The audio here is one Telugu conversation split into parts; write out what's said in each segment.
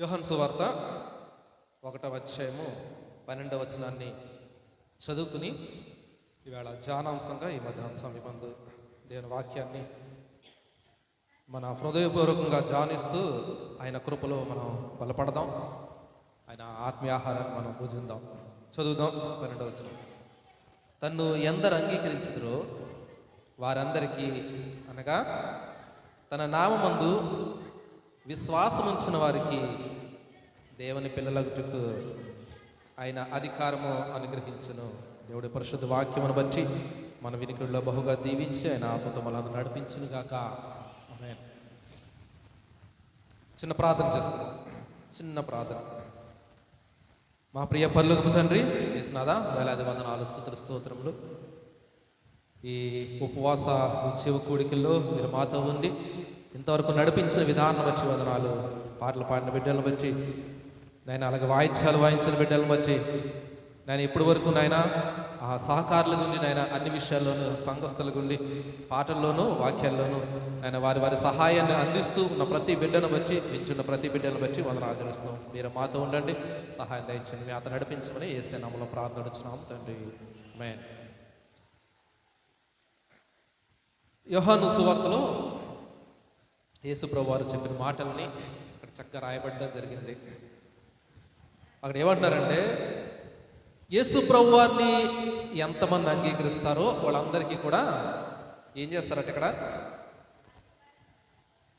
యోహాను సువార్త 1వ అధ్యాయము 12వ వచనాన్ని చదువుకుని ఈవేళ ధ్యానాంశంగా ఈ మధ్యాహ్న సమయమందు దేవుని వాక్యాన్ని మన హృదయపూర్వకంగా ధ్యానిస్తూ ఆయన కృపలో మనం బలపడదాం. ఆయన ఆత్మీయ ఆహారాన్ని మనం భుజిద్దాం. చదువుదాం. 12వ వచనం. తన్ను ఎందరు అంగీకరించుదురో వారందరికీ అనగా తన నామమందు విశ్వాసముంచిన వారికి దేవుని పిల్లలగుటకు ఆయన అధికారము అనుగ్రహించును. దేవుడి పరిశుద్ధ వాక్యమును బట్టి మన వినికిడిలో బహుగా దీవించి ఆయన ఆత్మతో మనల్ని నడిపించును గాక. ఆమేన్. చిన్న ప్రార్థన చేసుకుందాం. చిన్న ప్రార్థన. మా ప్రియ పరలోకపు తండ్రి యేసునాథా, వేలాది వందనాలు, స్తుతులు, స్తోత్రములు. ఈ ఉపవాస ఉత్సవ కూడికల్లో మీరు మాతో ఉండి ఇంతవరకు నడిపించిన విధానం బట్టి వందనాలు. పాటలు పాడిన బిడ్డలను బట్టి నాయన, అలాగే వాయిద్యాలు వాయించిన బిడ్డలను బట్టి నేను ఇప్పటి వరకు నాయన ఆ సహకారుల గుండి నాయన అన్ని విషయాల్లోనూ సంఘస్థల గుండి పాటల్లోనూ వాక్యాల్లోనూ ఆయన వారి సహాయాన్ని అందిస్తూ ఉన్న ప్రతి బిడ్డను బట్టి నించున్న ప్రతి బిడ్డను బట్టి వందనాలు చెల్లిస్తున్నాం. మీరు మాతో ఉండండి, సహాయం దయచండి. మీ అతను నడిపించమని యేసు నామములో ప్రార్థన నడుచున్నాం తండ్రి. ఆమేన్. యోహాను సువార్తలో యేసు ప్రభువారు చెప్పిన మాటల్ని అక్కడ చక్కగా రాయబడడం జరిగింది. అక్కడ ఏమంటున్నారంటే, యేసు ప్రభువారిని ఎంతమంది అంగీకరిస్తారో వాళ్ళందరికీ కూడా ఏం చేస్తారంటే ఇక్కడ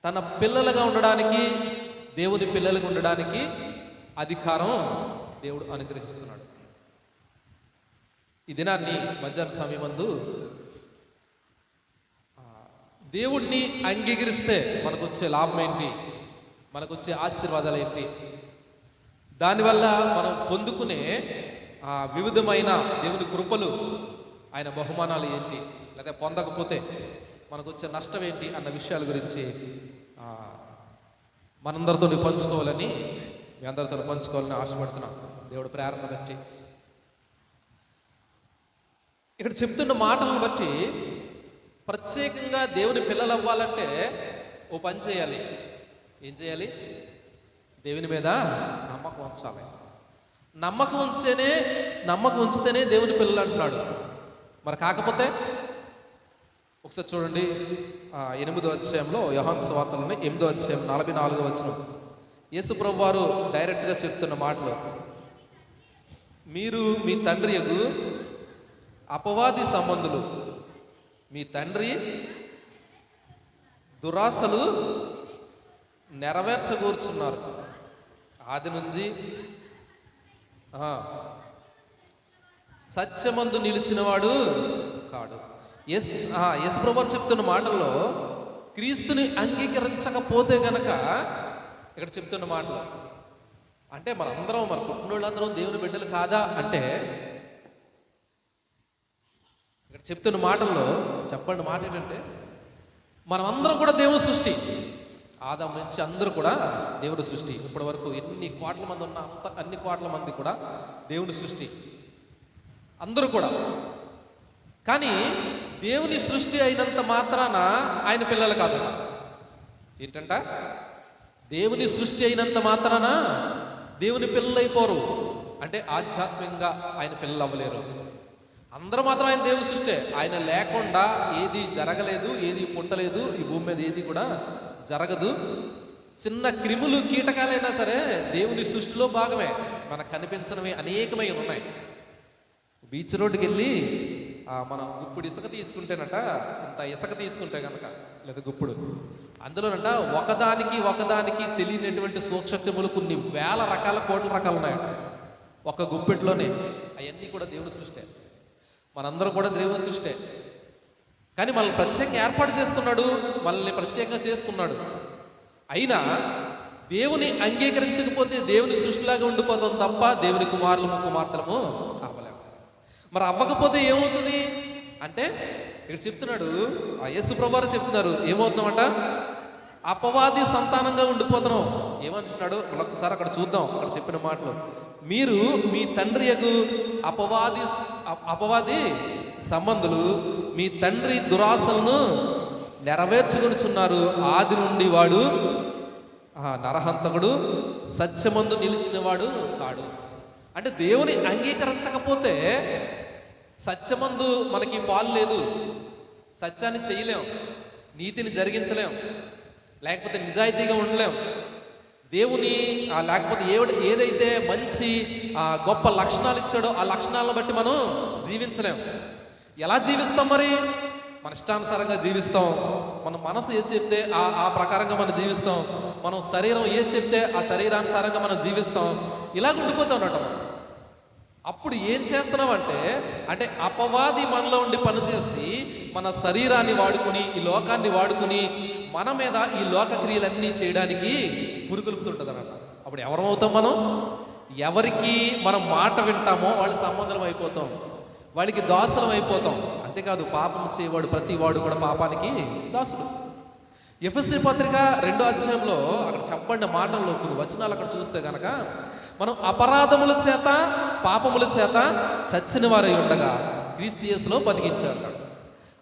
తన పిల్లలుగా ఉండడానికి, దేవుని పిల్లలుగా ఉండడానికి అధికారం దేవుడు అనుగ్రహిస్తున్నాడు. ఈ దినాన్ని మధ్యాహ్న సమయమందు దేవుణ్ణి అంగీకరిస్తే మనకు వచ్చే లాభం ఏంటి, మనకు వచ్చే ఆశీర్వాదాలు ఏంటి, దానివల్ల మనం పొందుకునే వివిధమైన దేవుని కృపలు, ఆయన బహుమానాలు ఏంటి, లేదా పొందకపోతే మనకు వచ్చే నష్టం ఏంటి అన్న విషయాల గురించి మనందరితో పంచుకోవాలని, మీ అందరితో పంచుకోవాలని ఆశపడుతున్నాం దేవుడు ప్రేరణ బట్టి. ఇక్కడ చెప్తున్న మాటలను బట్టి ప్రత్యేకంగా దేవుని పిల్లలు అవ్వాలంటే ఓ పని చేయాలి. ఏం చేయాలి? దేవుని మీద నమ్మకం ఉంచాలి. నమ్మకం ఉంచితేనే దేవుని పిల్లలు అంటున్నాడు. మరి కాకపోతే ఒకసారి చూడండి, 8వ అధ్యాయంలో యోహాను సువార్తలోని 8వ అధ్యాయం 44వ వచనం. యేసు ప్రభువు వారు డైరెక్ట్గా చెప్తున్న మాటలు, మీరు మీ తండ్రి యగు అపవాది సంబంధులు, మీ తండ్రి దురాశలు నెరవేర్చగూర్చున్నారు. ఆది నుంచి సత్యమందు నిలిచినవాడు కాడు. యేసు ప్రభువు చెప్తున్న మాటల్లో క్రీస్తుని అంగీకరించకపోతే గనక ఇక్కడ చెప్తున్న మాటలు అంటే మనందరం, మన పుట్టినోళ్ళందరం దేవుని బిడ్డలు కాదా అంటే, ఇక్కడ చెప్తున్న మాటల్లో చెప్పండి మాట ఏంటంటే, మనమందరం కూడా దేవుని సృష్టి. ఆదాము నుంచి అందరూ కూడా దేవుని సృష్టి. ఇప్పటి వరకు ఎన్ని కోట్ల మంది ఉన్నా అన్ని కోట్ల మంది కూడా దేవుని సృష్టి, అందరూ కూడా. కానీ దేవుని సృష్టి అయినంత మాత్రాన ఆయన పిల్లలు కాదు. ఏంటంట? దేవుని సృష్టి అయినంత మాత్రాన దేవుని పిల్లలు అయిపోరు. అంటే ఆధ్యాత్మికంగా ఆయన పిల్లలు అవ్వలేరు. అందరూ మాత్రం ఆయన దేవుని సృష్టి. ఆయన లేకుండా ఏది జరగలేదు, ఏది పుట్టలేదు, ఈ భూమి మీద ఏది కూడా జరగదు. చిన్న క్రిములు కీటకాలైనా సరే దేవుని సృష్టిలో భాగమే. మనకు కనిపించనివి అనేకమై ఉన్నాయి. బీచ్ రోడ్డుకి వెళ్ళి మనం గుప్పుడు ఇసుక తీసుకుంటేనట, ఇంత ఇసుక తీసుకుంటే కనుక, లేదా గుప్పుడు, అందులోనంట ఒకదానికి తెలియనటువంటి సూక్ష్మక్రిములు కొన్ని వేల రకాల, కోట్ల రకాలు ఉన్నాయట ఒక గుప్పెట్లోనే. అవన్నీ కూడా దేవుని సృష్టి. మనందరం కూడా దేవుని సృష్టి. కానీ మనల్ని ప్రత్యేకంగా ఏర్పాటు చేసుకున్నాడు, మనల్ని ప్రత్యేకంగా చేసుకున్నాడు. అయినా దేవుని అంగీకరించకపోతే దేవుని సృష్టిలాగా ఉండిపోతాం తప్ప దేవుని కుమార్తెలము అవ్వలేము. మరి అవ్వకపోతే ఏమవుతుంది అంటే ఇక్కడ చెప్తున్నాడు, యేసు ప్రభువారు చెప్తున్నారు, ఏమవుతున్నామంట? అపవాది సంతానంగా ఉండిపోతున్నాం. ఏమంటున్నాడు మళ్ళొకసారి అక్కడ చూద్దాం. అక్కడ చెప్పిన మాటలు, మీరు మీ తండ్రి యగు అపవాది సంబంధులు, మీ తండ్రి దురాశలను నెరవేర్చుకొనిచున్నారు. ఆది నుండి వాడు నరహంతకుడు సత్యమందు నిలిచినవాడు కాడు. అంటే దేవుని అంగీకరించకపోతే సత్యమందు మనకి పాలు లేదు, సత్యాన్ని చేయలేం, నీతిని జరిగించలేం, లేకపోతే నిజాయితీగా ఉండలేం. దేవుని లేకపోతే ఏదైతే మంచి గొప్ప లక్షణాలు ఇచ్చాడో ఆ లక్షణాలను బట్టి మనం జీవించలేం. ఎలా జీవిస్తాం మరి? మన ఇష్టానుసారంగా జీవిస్తాం. మన మనసు ఏది చెప్తే ఆ ప్రకారంగా మనం జీవిస్తాం. మనం శరీరం ఏది చెప్తే ఆ శరీరానుసారంగా మనం జీవిస్తాం. ఇలాగ ఉండిపోతాం అన్నమాట మనం. అప్పుడు ఏం చేస్తున్నామంటే అపవాది మనలో ఉండి పనిచేసి మన శరీరాన్ని వాడుకుని, ఈ లోకాన్ని వాడుకుని మన మీద ఈ లోక క్రియలన్నీ చేయడానికి పురుగులుపుతుంటుంది అన్నమాట. అప్పుడు ఎవరమవుతాం మనం? ఎవరికి మనం మాట వింటామో వాళ్ళ సంబంధం అయిపోతాం, వాళ్ళకి దాసులం అయిపోతాం. అంతేకాదు, పాపం చేయవాడు ప్రతి వాడు కూడా పాపానికి దాసుడు. ఎఫెసీ పత్రిక 2వ అధ్యాయంలో అక్కడ చెప్పండి మాటల్లో కొన్ని వచనాలు అక్కడ చూస్తే కనుక, మనం అపరాధముల చేత పాపముల చేత చచ్చిన వారై ఉండగా క్రీస్తు యేసులో బతికించాడు.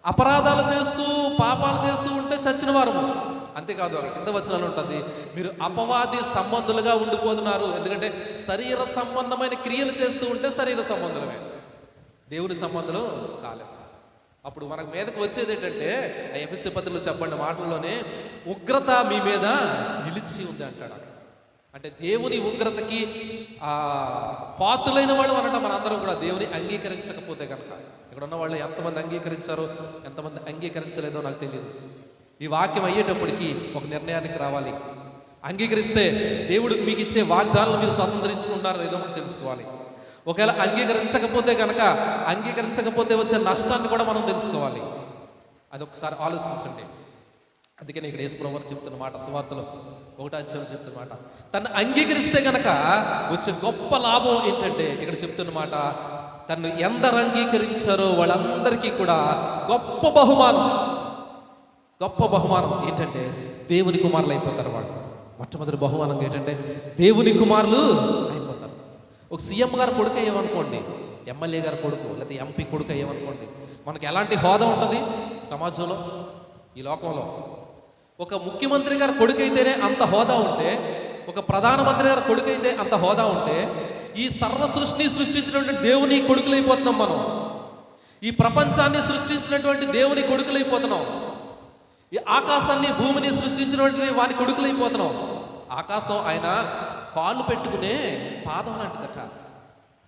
అపరాధాలు చేస్తూ పాపాలు చేస్తూ ఉంటే చచ్చిన వారము. అంతేకాదు, అక్కడ కింద వచనాలు ఉంటుంది, మీరు అపవాది సంబంధులుగా ఉండిపోతున్నారు. ఎందుకంటే శరీర సంబంధమైన క్రియలు చేస్తూ ఉంటే శరీర సంబంధులమే, దేవుని సంబంధులు కాలేదు. అప్పుడు మనకు మీదకు వచ్చేది ఏంటంటే ఎఫెసీ పత్రికలో చెప్పండి మాటల్లోనే, ఉగ్రత మీ మీద నిలిచి ఉంది అంటాడు. అంటే దేవుని ఉగ్రతకి పాత్రులైన వాళ్ళు అనట మనందరం కూడా దేవుని అంగీకరించకపోతే కనుక. ఇక్కడ ఉన్న వాళ్ళు ఎంతమంది అంగీకరించారో ఎంతమంది అంగీకరించలేదో నాకు తెలియదు. ఈ వాక్యం అయ్యేటప్పటికి ఒక నిర్ణయానికి రావాలి. అంగీకరిస్తే దేవుడు మీకు ఇచ్చే వాగ్దానాలు మీరు స్వతంత్రించుకుంటారో లేదో మనకు తెలుసుకోవాలి. ఒకవేళ అంగీకరించకపోతే వచ్చే నష్టాన్ని కూడా మనం తెలుసుకోవాలి. అది ఒకసారి ఆలోచించండి. అందుకని ఇక్కడ యేసుప్రభువు వారు చెప్తున్న మాట, సువార్తలో 1వ అధ్యాయంలో చెప్తున్న మాట, తను అంగీకరిస్తే గనక వచ్చే గొప్ప లాభం ఏంటంటే ఇక్కడ చెప్తున్న మాట, తను ఎందరు అంగీకరించారో వాళ్ళందరికీ కూడా గొప్ప బహుమానం ఏంటంటే దేవుని కుమారులు అయిపోతారు వాళ్ళు. మొట్టమొదటి బహుమానం ఏంటంటే దేవుని కుమారులు అయిపోతారు. ఒక సీఎం గారు కొడుకు అయ్యామనుకోండి, ఎమ్మెల్యే గారు కొడుకు లేకపోతే ఎంపీ కొడుకు అయ్యామనుకోండి, మనకి ఎలాంటి హోదా ఉంటుంది సమాజంలో, ఈ లోకంలో? ఒక ముఖ్యమంత్రి గారు కొడుకు అయితేనే అంత హోదా ఉంటే, ఒక ప్రధానమంత్రి గారు కొడుకు అయితే అంత హోదా ఉంటే, ఈ సర్వ సృష్టిని సృష్టించినటువంటి దేవుని కొడుకులైపోతున్నాం మనం. ఈ ప్రపంచాన్ని సృష్టించినటువంటి దేవుని కొడుకులైపోతున్నాం. ఈ ఆకాశాన్ని భూమిని సృష్టించినటువంటి వాని కొడుకులైపోతున్నాం. ఆకాశం ఆయన కాళ్ళు పెట్టుకునే పాదం లాంటిదట,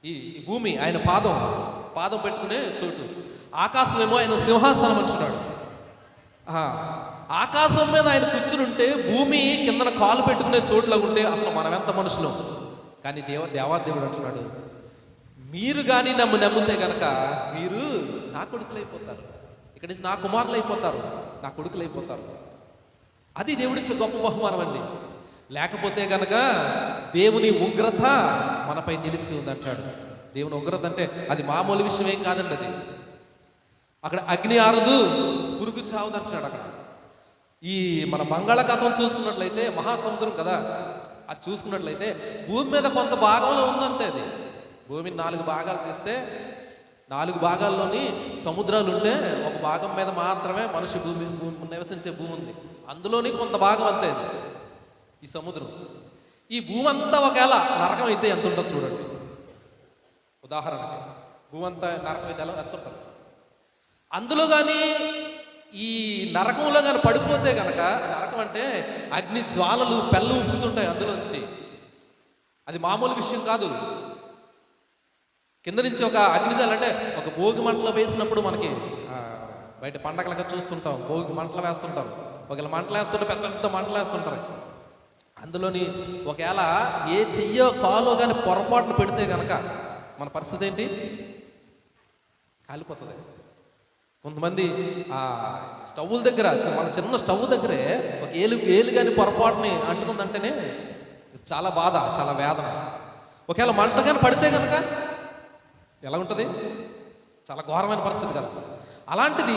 ఈ భూమి ఆయన పాదం పెట్టుకునే చోటు. ఆకాశం ఏమో ఆయన సింహాసనం అంటున్నాడు. ఆకాశం మీద ఆయన కూర్చుని ఉంటే భూమి కిందన కాలు పెట్టుకునే చోట్ల ఉంటే అసలు మనం ఎంత మనుషులు. కానీ దేవాదేవుడు అంటున్నాడు, మీరు కానీ నమ్మితే గనక మీరు నా కొడుకులైపోతారు, ఇక్కడి నుంచి నా కుమారులు అయిపోతారు, నా కొడుకులు అయిపోతారు. అది దేవుడిచ్చే గొప్ప బహుమానం అండి. లేకపోతే గనక దేవుని ఉగ్రత మనపై నిలిచి ఉందంటాడు. దేవుని ఉగ్రత అంటే అది మామూలు విషయం ఏం కాదండి. అది అక్కడ అగ్ని ఆరదు, పురుగు చావదు అంటున్నాడు. అక్కడ ఈ మన బంగాళాఖాతం చూసుకున్నట్లయితే మహాసముద్రం కదా, అది చూసుకున్నట్లయితే భూమి మీద కొంత భాగంలో ఉందంతే. అది భూమిని 4 భాగాలు చేస్తే 4 భాగాల్లోని సముద్రాలు ఉంటే ఒక భాగం మీద మాత్రమే మనిషి భూమి నివసించే భూమి ఉంది. అందులోని కొంత భాగం అంతే అది ఈ సముద్రం. ఈ భూమి అంతా ఒకవేళ నరకం అయితే ఎంత ఉంటుందో చూడండి. ఉదాహరణకి భూమి అంతా నరకం అయితే ఎంత ఉంటుంది. అందులో కానీ ఈ నరకంలో కానీ పడిపోతే కనుక, నరకం అంటే అగ్ని జ్వాలలు పెళ్ళు ఉబ్బుతుంటాయి అందులోంచి. అది మామూలు విషయం కాదు. కింద నుంచి ఒక అగ్నిజాలు అంటే ఒక భోగి మంటలో వేసినప్పుడు మనకి బయట పండగలుగా చూస్తుంటాం, భోగి మంటలు వేస్తుంటారు. ఒకవేళ మంటలు వేస్తుంటే పెద్ద పెద్ద మంటలు వేస్తుంటారు. అందులోని ఒకవేళ ఏ చెయ్యో కాలో కానీ పొరపాటును పెడితే కనుక మన పరిస్థితి ఏంటి? కాలిపోతుంది. కొంతమంది స్టవ్ల దగ్గర, మన చిన్న స్టవ్ దగ్గరే ఒక ఏలు కానీ పొరపాటుని అంటుకుందంటేనే చాలా బాధ, చాలా వేదన. ఒకవేళ మంట కానీ పడితే కనుక ఎలా ఉంటుంది? చాలా ఘోరమైన పరిస్థితి కదా. అలాంటిది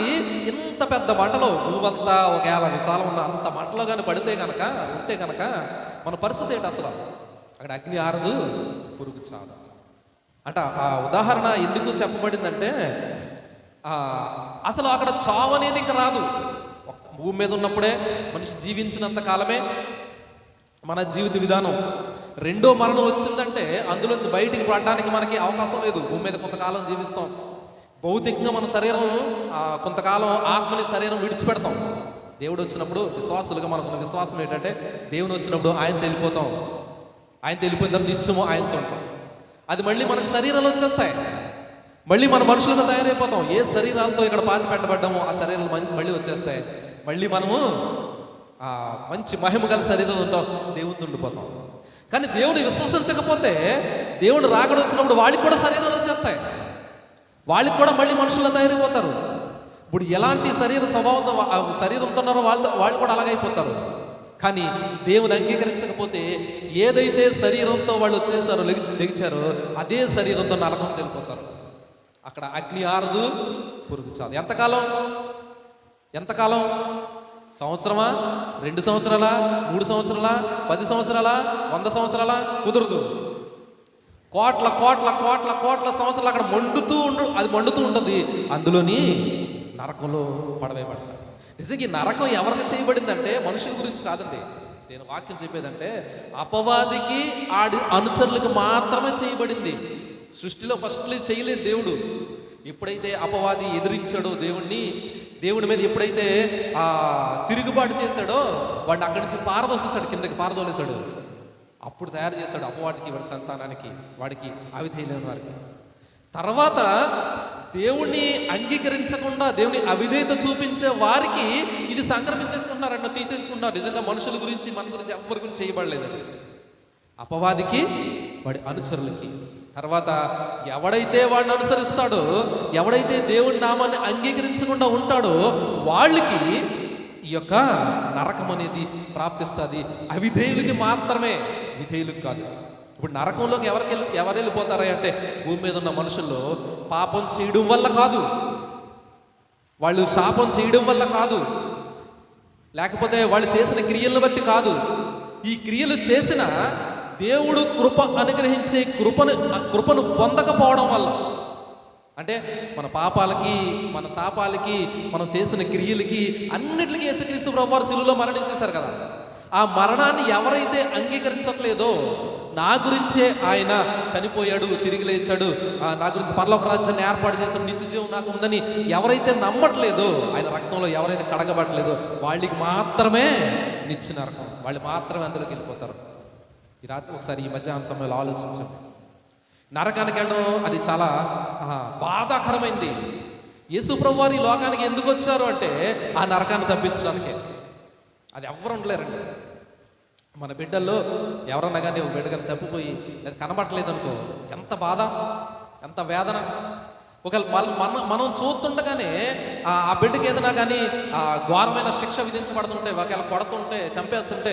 ఇంత పెద్ద మంటలో భూమంతా ఒకవేళ విశాలం ఉన్న అంత మంటలో కానీ పడితే కనుక ఉంటే కనుక మన పరిస్థితి ఏంటి అసలు? అక్కడ అగ్ని ఆరదు, పురుగు చావదు అంట. ఆ ఉదాహరణ ఎందుకు చెప్పబడిందంటే అసలు అక్కడ చావు అనేది ఇక రాదు. భూమి మీద ఉన్నప్పుడే మనిషి జీవించినంత కాలమే మన జీవిత విధానం. రెండో మరణం వచ్చిందంటే అందులోంచి బయటికి పడడానికి మనకి అవకాశం లేదు. భూమి మీద కొంతకాలం జీవిస్తాం. భౌతికంగా మన శరీరం కొంతకాలం ఆత్మని శరీరం విడిచిపెడతాం. దేవుడు వచ్చినప్పుడు విశ్వాసులుగా మనకున్న విశ్వాసం ఏంటంటే దేవుడు వచ్చినప్పుడు ఆయన వెళ్ళిపోతాం. ఆయన వెళ్ళిపోయిన తర్వాత నిత్యము ఆయనతో ఉంటాం. అది మళ్ళీ మనకు శరీరాలు వచ్చేస్తాయి. మళ్ళీ మన మనుషులుగా తయారైపోతాం. ఏ శరీరాలతో ఇక్కడ పాతి పెట్టబడ్డామో ఆ శరీరాలు మళ్ళీ వచ్చేస్తాయి. మళ్ళీ మనము మంచి మహిమ గల శరీరం ఉంటాం, దేవునితో ఉండిపోతాం. కానీ దేవుని విశ్వసించకపోతే దేవుడు రాకడ వచ్చినప్పుడు వాళ్ళకి కూడా శరీరాలు వచ్చేస్తాయి. వాళ్ళకి కూడా మళ్ళీ మనుషుల్లో తయారైపోతారు. ఇప్పుడు ఎలాంటి శరీర స్వభావంతో శరీరంతో ఉన్నారో వాళ్ళు కూడా అలాగైపోతారు. కానీ దేవుని అంగీకరించకపోతే ఏదైతే శరీరంతో వాళ్ళు వచ్చేసారో లెగిచారో అదే శరీరంతో నరకం వెళ్ళిపోతారు. అక్కడ అగ్ని ఆరదు, పురుగు చాలు. ఎంతకాలం? సంవత్సరమా, 2 సంవత్సరాలా, 3 సంవత్సరాలా, 10 సంవత్సరాలా, 100 సంవత్సరాలా? కుదరదు. కోట్ల కోట్ల కోట్ల కోట్ల సంవత్సరాలు అక్కడ మండుతూ ఉంటుంది. అందులోని నరకంలో పడతారు. నిజంగా ఈ నరకం ఎవరికి చేయబడిందంటే మనుషుల గురించి కాదండి. నేను వాక్యం చెప్పేదంటే అపవాదికి ఆడి అనుచరులకు మాత్రమే చేయబడింది. సృష్టిలో ఫస్ట్లో చేయలేదు దేవుడు. ఎప్పుడైతే అపవాది ఎదిరించాడో దేవుడి మీద ఎప్పుడైతే తిరుగుబాటు చేశాడో వాడిని అక్కడి నుంచి పారదోసేశాడు, కిందకి పారదోలేశాడు. అప్పుడు తయారు చేశాడు అపవాదికి, వాడి సంతానానికి, వాడికి అవిధేయులైన వారికి. తర్వాత దేవుణ్ణి అంగీకరించకుండా దేవుని అవిధేయత చూపించే వారికి ఇది సంక్రమించేసుకుంటున్నారన్న తీసేసుకుంటున్నారు. నిజంగా మనుషుల గురించి మన గురించి ఎవరి గురించి చేయబడలేదు. అది అపవాదికి, వాడి అనుచరులకి. తర్వాత ఎవడైతే వాడిని అనుసరిస్తాడో, ఎవడైతే దేవుని నామాన్ని అంగీకరించకుండా ఉంటాడో వాళ్ళకి ఈ యొక్క నరకం అనేది ప్రాప్తిస్తుంది. అవిధేయులకి మాత్రమే, విధేయులకు కాదు. ఇప్పుడు నరకంలోకి ఎవరు వెళ్ళిపోతారా అంటే భూమి మీద ఉన్న మనుషుల్లో పాపం చేయడం వల్ల కాదు, వాళ్ళు శాపం చేయడం వల్ల కాదు, లేకపోతే వాళ్ళు చేసిన క్రియలను బట్టి కాదు. ఈ క్రియలు చేసిన దేవుడు కృప అనుగ్రహించే కృపను పొందకపోవడం వల్ల. అంటే మన పాపాలకి, మన శాపాలకి, మనం చేసిన క్రియలకి అన్నిటికీ యేసుక్రీస్తు ప్రభువారు శిలువలో మరణించేశారు కదా. ఆ మరణాన్ని ఎవరైతే అంగీకరించట్లేదో, నా గురించే ఆయన చనిపోయాడు, తిరిగి లేచాడు, నా గురించి పరలోక రాజ్యాన్ని ఏర్పాటు చేశాడు, నిత్య జీవం నాకు ఉందని ఎవరైతే నమ్మట్లేదో, ఆయన రక్తంలో ఎవరైతే కడగబట్టలేదో వాళ్ళకి మాత్రమే నిత్య నరకం. వాళ్ళు మాత్రమే అందులోకి వెళ్ళిపోతారు. ఈ రాత్రి ఒకసారి ఈ మధ్యాహ్న సమయంలో ఆలోచించాం. నరకానికి వెళ్ళడం అది చాలా బాధాకరమైంది. యేసు ప్రభువు వారు ఈ లోకానికి ఎందుకు వచ్చారు అంటే ఆ నరకాన్ని తప్పించడానికే. అది ఎవరు ఉండలేరండి. మన బిడ్డల్లో ఎవరన్నా కానీ ఒక బిడ్డ కానీ తప్పిపోయి అది కనబడట్లేదు అనుకో, ఎంత బాధ, ఎంత వేదన. ఒక మనం చూస్తుండగానే ఆ బిడ్డకి ఏదైనా కానీ ఘోరమైన శిక్ష విధించబడుతుంటే, ఒకవేళ కొడుతుంటే, చంపేస్తుంటే,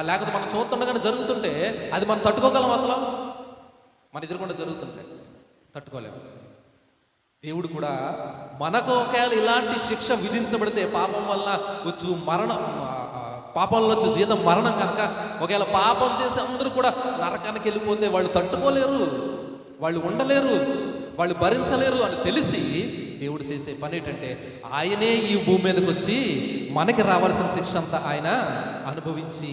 లేకపోతే మనం చూస్తుండగానే జరుగుతుంటే అది మనం తట్టుకోగలం? అసలు మన ఎదురుకుండా జరుగుతుంటే తట్టుకోలేము. దేవుడు కూడా మనకు ఒకవేళ ఇలాంటి శిక్ష విధించబడితే, పాపం వల్ల వచ్చు మరణం, పాపంలో వచ్చే జీతం మరణం కనుక, ఒకవేళ పాపం చేసి అందరూ కూడా నరకానికి వెళ్ళిపోతే వాళ్ళు తట్టుకోలేరు, వాళ్ళు ఉండలేరు, వాళ్ళు భరించలేరు అని తెలిసి దేవుడు చేసే పని ఏంటంటే ఆయనే ఈ భూమి మీదకి వచ్చి మనకి రావాల్సిన శిక్ష అంతా ఆయన అనుభవించి,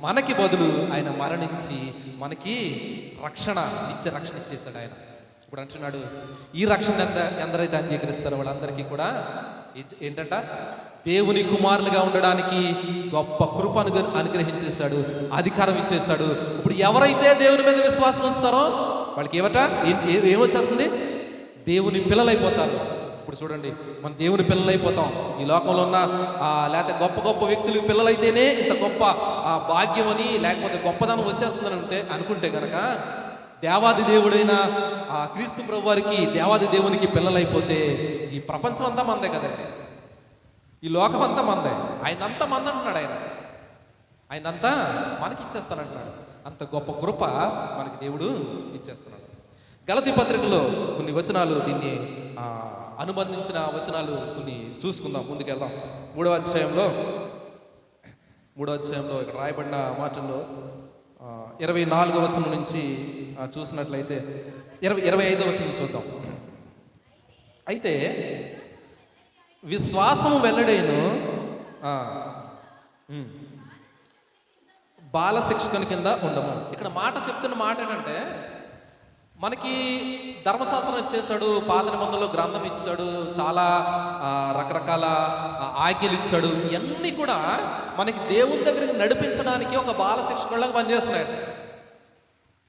మనకి బదులు ఆయన మరణించి మనకి నిత్య రక్షణ ఇచ్చేశాడు ఆయన. ఇప్పుడు అంటున్నాడు, ఈ రక్షణ ఎందరైతే అంగీకరిస్తారో వాళ్ళందరికీ కూడా ఏంటంట, దేవుని కుమారులుగా ఉండడానికి గొప్ప కృప అనుగ్రహించేశాడు, అధికారం ఇచ్చేశాడు. ఇప్పుడు ఎవరైతే దేవుని మీద విశ్వాసం ఉంచుతారో వాళ్ళకి ఏమొచ్చేస్తుంది? దేవుని పిల్లలైపోతారు. ఇప్పుడు చూడండి, మనం దేవుని పిల్లలైపోతాం. ఈ లోకంలో ఉన్న లేకపోతే గొప్ప గొప్ప వ్యక్తులకు పిల్లలైతేనే ఇంత గొప్ప భాగ్యం అని, లేకపోతే గొప్పదనం వచ్చేస్తుందని అనుకుంటే కనుక, దేవాది దేవుడైన క్రీస్తు ప్రభు వారికి, దేవాది దేవునికి పిల్లలైపోతే ఈ ప్రపంచం అంతా మందే కదండి, ఈ లోకం అంతా మందే. ఆయనంతా మంద అంటున్నాడు. ఆయనంతా మనకి ఇచ్చేస్తానంటున్నాడు. అంత గొప్ప కృప మనకి దేవుడు ఇచ్చేస్తున్నాడు. గలతీ పత్రికలో కొన్ని వచనాలు, దీన్ని అనుబంధించిన వచనాలు కొన్ని చూసుకుందాం, ముందుకెళ్దాం. 3వ అధ్యాయంలో ఇక్కడ రాయబడిన మాటల్లో 24వ వచనం నుంచి చూసినట్లయితే 25వ వచనం చూద్దాం. అయితే విశ్వాసము వెల్లడైను బాల శిక్షకుని కింద ఉండము. ఇక్కడ మాట చెప్తున్న మాట ఏంటంటే, మనకి ధర్మశాస్త్రం ఇచ్చేసాడు, పాత నిబంధనలో గ్రంథం ఇచ్చాడు, చాలా రకరకాల ఆజ్ఞలు ఇచ్చాడు. ఇవన్నీ కూడా మనకి దేవుని దగ్గరికి నడిపించడానికి ఒక బాల శిక్షకుడిలాగా పనిచేస్తున్నాయి.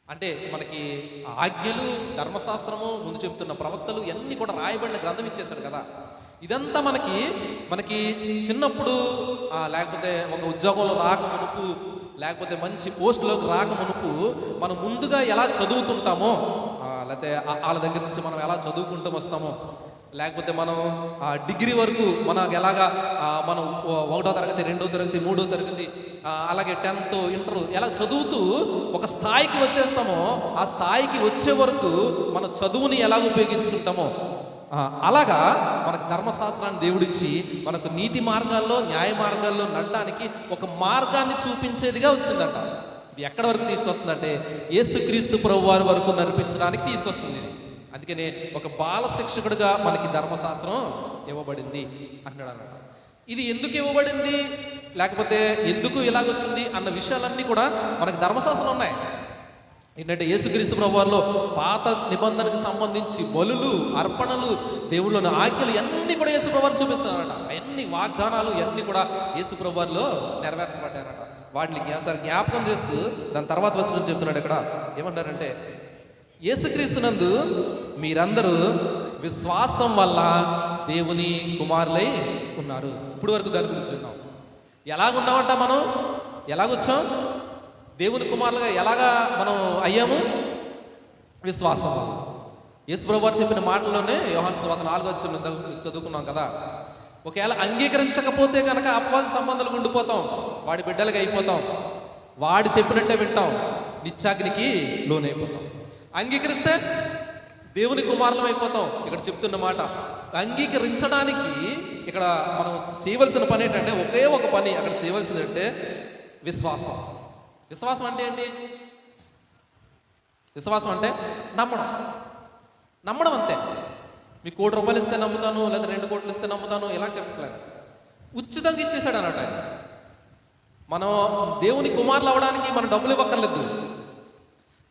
అంటే మనకి ఆజ్ఞలు, ధర్మశాస్త్రము, ముందు చెప్తున్న ప్రవక్తలు ఇవన్నీ కూడా రాయబడిన గ్రంథం ఇచ్చేసాడు కదా. ఇదంతా మనకి చిన్నప్పుడు లేకపోతే ఒక ఉద్యోగంలో రాక మునుపు, లేకపోతే మంచి పోస్టులోకి రాక మునుపు మనం ముందుగా ఎలా చదువుతుంటామో, లేకపోతే వాళ్ళ దగ్గర నుంచి మనం ఎలా చదువుకుంటూ వస్తామో, లేకపోతే మనం డిగ్రీ వరకు మనకు ఎలాగా మనం 1వ తరగతి, 2వ తరగతి, 3వ తరగతి, అలాగే 10th, ఇంటర్ ఎలా చదువుతూ ఒక స్థాయికి వచ్చేస్తామో, ఆ స్థాయికి వచ్చే వరకు మన చదువుని ఎలా ఉపయోగించుకుంటామో, అలాగా మనకు ధర్మశాస్త్రాన్ని దేవుడిచ్చి మనకు నీతి మార్గాల్లో, న్యాయ మార్గాల్లో నడడానికి ఒక మార్గాన్ని చూపించేదిగా వచ్చిందంట. ఇది ఎక్కడి వరకు తీసుకొస్తుందంటే యేసుక్రీస్తు ప్రభువారి వరకు నడిపించడానికి తీసుకొస్తుంది. అందుకనే ఒక బాల శిక్షకుడిగా మనకి ధర్మశాస్త్రం ఇవ్వబడింది అంటున్నాడు అన్నమాట. ఇది ఎందుకు ఇవ్వబడింది, లేకపోతే ఎందుకు ఇలాగొచ్చింది అన్న విషయాలన్నీ కూడా మనకి ధర్మశాస్త్రం ఉన్నాయి. ఏంటంటే యేసుక్రీస్తు ప్రభువారిలో పాత నిబంధనకు సంబంధించి బలులు, అర్పణలు, దేవుళ్ళని ఆజ్ఞలు అన్నీ కూడా యేసు ప్రభువారు చూపిస్తున్నారట. అవన్నీ వాగ్దానాలు ఇవన్నీ కూడా యేసు ప్రభువారిలో నెరవేర్చబడ్డారట. వాటిని జ్ఞాపకం చేస్తూ దాని తర్వాత వచనం చెప్తున్నాడు. ఇక్కడ ఏమంటారంటే, యేసుక్రీస్తునందు మీరందరూ విశ్వాసం వల్ల దేవుని కుమారులై ఉన్నారు. ఇప్పుడు వరకు దాని గురించి విన్నాం. ఎలాగున్నామంట మనం, ఎలాగొచ్చాం, దేవుని కుమారులుగా ఎలాగా మనం అయ్యాము, విశ్వాసం వల్ల. యేసు ప్రభువారు చెప్పిన మాటల్లోనే యోహాను సువార్త 4వ అధ్యాయం చదువుకున్నాం కదా. ఒకవేళ అంగీకరించకపోతే కనుక అపవాది సంబంధాలు ఉండిపోతాం, వాడి బిడ్డలుగా అయిపోతాం, వాడు చెప్పినట్టే వింటాం, నిత్యాగ్నికి లోనైపోతాం. అంగీకరిస్తే దేవుని కుమారులం అయిపోతాం. ఇక్కడ చెప్తున్న మాట అంగీకరించడానికి ఇక్కడ మనం చేయవలసిన పని ఏంటంటే, ఒకే ఒక పని అక్కడ చేయవలసింది అంటే విశ్వాసం. విశ్వాసం అంటే ఏంటి? విశ్వాసం అంటే నమ్మడం అంతే. మీకు 1 కోటి రూపాయలు ఇస్తే నమ్ముతాను, లేదా 2 కోట్లు ఇస్తే నమ్ముతాను, ఇలా చెప్పట్లేదు. ఉచితంగా ఇచ్చేసాడు అన్నట్టు. మనం దేవుని కుమారులు అవ్వడానికి మనం డబ్బులు ఇవ్వక్కర్లేదు.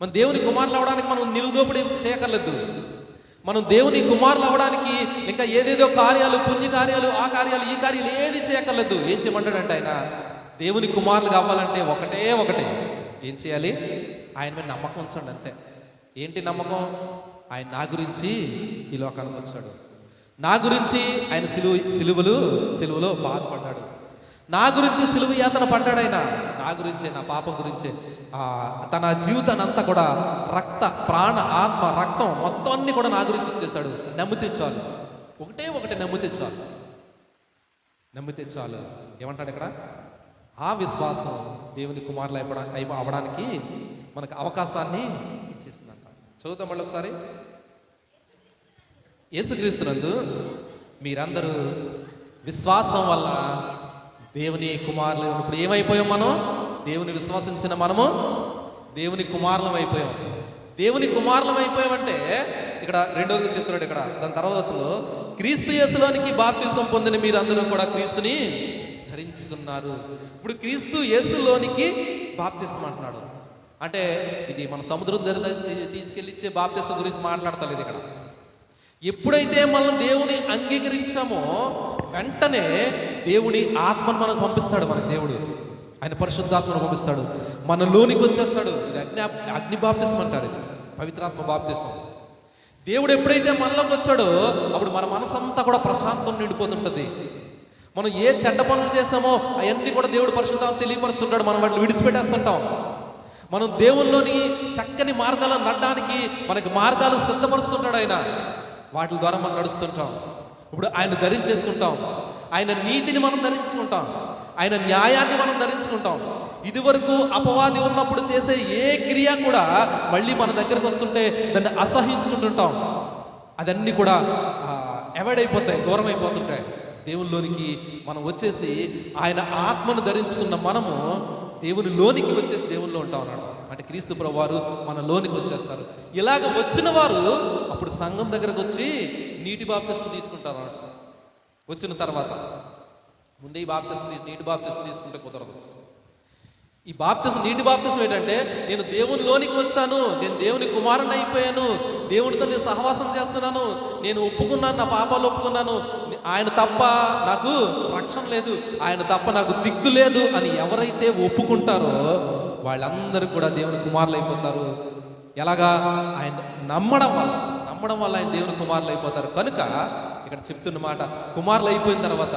మన దేవుని కుమారులు అవ్వడానికి మనం నిలుదోపిడి చేయక్కర్లేదు. మనం దేవుని కుమారులు అవ్వడానికి ఇంకా ఏదేదో కార్యాలు, పుణ్యకార్యాలు, ఆ కార్యాలు, ఈ కార్యాలు ఏది చేయక్కర్లేదు. ఏం చేయమంటాడంటే ఆయన, దేవుని కుమారులు కావాలంటే ఒకటే ఏం చేయాలి? ఆయన మీద నమ్మకం ఉంచండి అంతే. ఏంటి నమ్మకం? ఆయన నా గురించి ఈ లోకానికి వచ్చాడు, నా గురించి ఆయన సిలువలో బాధపడ్డాడు, నా గురించి సిలువ యాతన పడ్డాడు ఆయన, నా గురించే, నా పాపం గురించే తన జీవితాన్ని అంతా కూడా రక్త, ప్రాణ, ఆత్మ, రక్తం మొత్తం అన్ని కూడా నా గురించి ఇచ్చేశాడు. నమ్మితే చాలు, ఒకటే నమ్మితే చాలు. ఏమంటాడు ఇక్కడ? ఆ విశ్వాసం దేవుని కుమారులు అవ్వడానికి మనకు అవకాశాన్ని ఇచ్చేసిందంట. చదువుతాం మళ్ళీ ఒకసారి. యేసుక్రీస్తునందు మీరందరూ విశ్వాసం వల్ల దేవుని కుమారులు. ఇప్పుడు ఏమైపోయాం మనం? దేవుని విశ్వసించిన మనము దేవుని కుమారులం అయిపోయాం. దేవుని కుమారులం అయిపోయామంటే ఇక్కడ రెండోది చెప్తున్నాడు. ఇక్కడ దాని తర్వాత అసలు క్రీస్తు యేసులోనికి బాప్తిసం పొందిన మీరందరూ కూడా క్రీస్తుని ధరించుకున్నారు. ఇప్పుడు క్రీస్తు యేసులోనికి బాప్తిసం అంటున్నాడు. అంటే ఇది మన సముద్రం తీసుకెళ్ళిచ్చే బాప్తిసం గురించి మాట్లాడతలేదు ఇక్కడ. ఎప్పుడైతే మనం దేవుని అంగీకరించామో వెంటనే దేవుని ఆత్మను మనకు పంపిస్తాడు. మనకు దేవుడు ఆయన పరిశుద్ధాత్మను పంపిస్తాడు, మనలోనికి వచ్చేస్తాడు. ఇది అగ్ని బాప్తిసం అంటారు, ఇది పవిత్రాత్మ బాప్తిసం. దేవుడు ఎప్పుడైతే మనలోకి వచ్చాడో అప్పుడు మన మనసంతా కూడా ప్రశాంతం నిండిపోతుంటుంది. మనం ఏ చెడ్డ పనులు చేస్తామో అవన్నీ కూడా దేవుడు పరిశుద్ధాత్మ తెలియపరుస్తుంటాడు. మనం వాటిని విడిచిపెట్టేస్తుంటాం. మనం దేవుల్లోని చక్కని మార్గాలను నడడానికి మనకి మార్గాలు సిద్ధపరుస్తుంటాడు ఆయన. వాటి ద్వారా మనం నడుస్తుంటాం. ఇప్పుడు ఆయన ధరించేసుకుంటాం, ఆయన నీతిని మనం ధరించుకుంటాం, ఆయన న్యాయాన్ని మనం ధరించుకుంటాం. ఇదివరకు అపవాది ఉన్నప్పుడు చేసే ఏ క్రియ కూడా మళ్ళీ మన దగ్గరకు వస్తుంటే దాన్ని అసహించుకుంటుంటాం. అదన్నీ కూడా అవాయిడ్ అయిపోతాయి, దూరం అయిపోతుంటాయి. దేవునిలోనికి మనం వచ్చేసి ఆయన ఆత్మను ధరించుకున్న మనము దేవుని లోనికి వచ్చేసి దేవునిలో ఉంటాం అన్నాడు. అంటే క్రీస్తు ప్రభువారు మన లోనికి వచ్చేస్తారు. ఇలాగ వచ్చిన వారు అప్పుడు సంఘం దగ్గరకు వచ్చి నీటి బాప్తిసం తీసుకుంటారు అన్నమాట. వచ్చిన తర్వాత ముందే ఈ బాప్తిసం నీటి బాప్తిసం తీసుకుంటే కుదరదు. ఈ బాప్తిసం, నీటి బాప్తిసం ఏంటంటే నేను దేవునిలోనికి వచ్చాను, నేను దేవుని కుమారుని అయిపోయాను, దేవునితో నేను సహవాసం చేస్తున్నాను, నేను ఒప్పుకున్నాను, నా పాపాలు ఒప్పుకున్నాను, ఆయన తప్ప నాకు రక్షణ లేదు, ఆయన తప్ప నాకు దిక్కు లేదు అని ఎవరైతే ఒప్పుకుంటారో వాళ్ళందరూ కూడా దేవుని కుమారులు అయిపోతారు. ఎలాగా? ఆయన నమ్మడం వల్ల ఆయన దేవుని కుమారులు అయిపోతారు. కనుక ఇక్కడ చెప్తున్న మాట, కుమారులు అయిపోయిన తర్వాత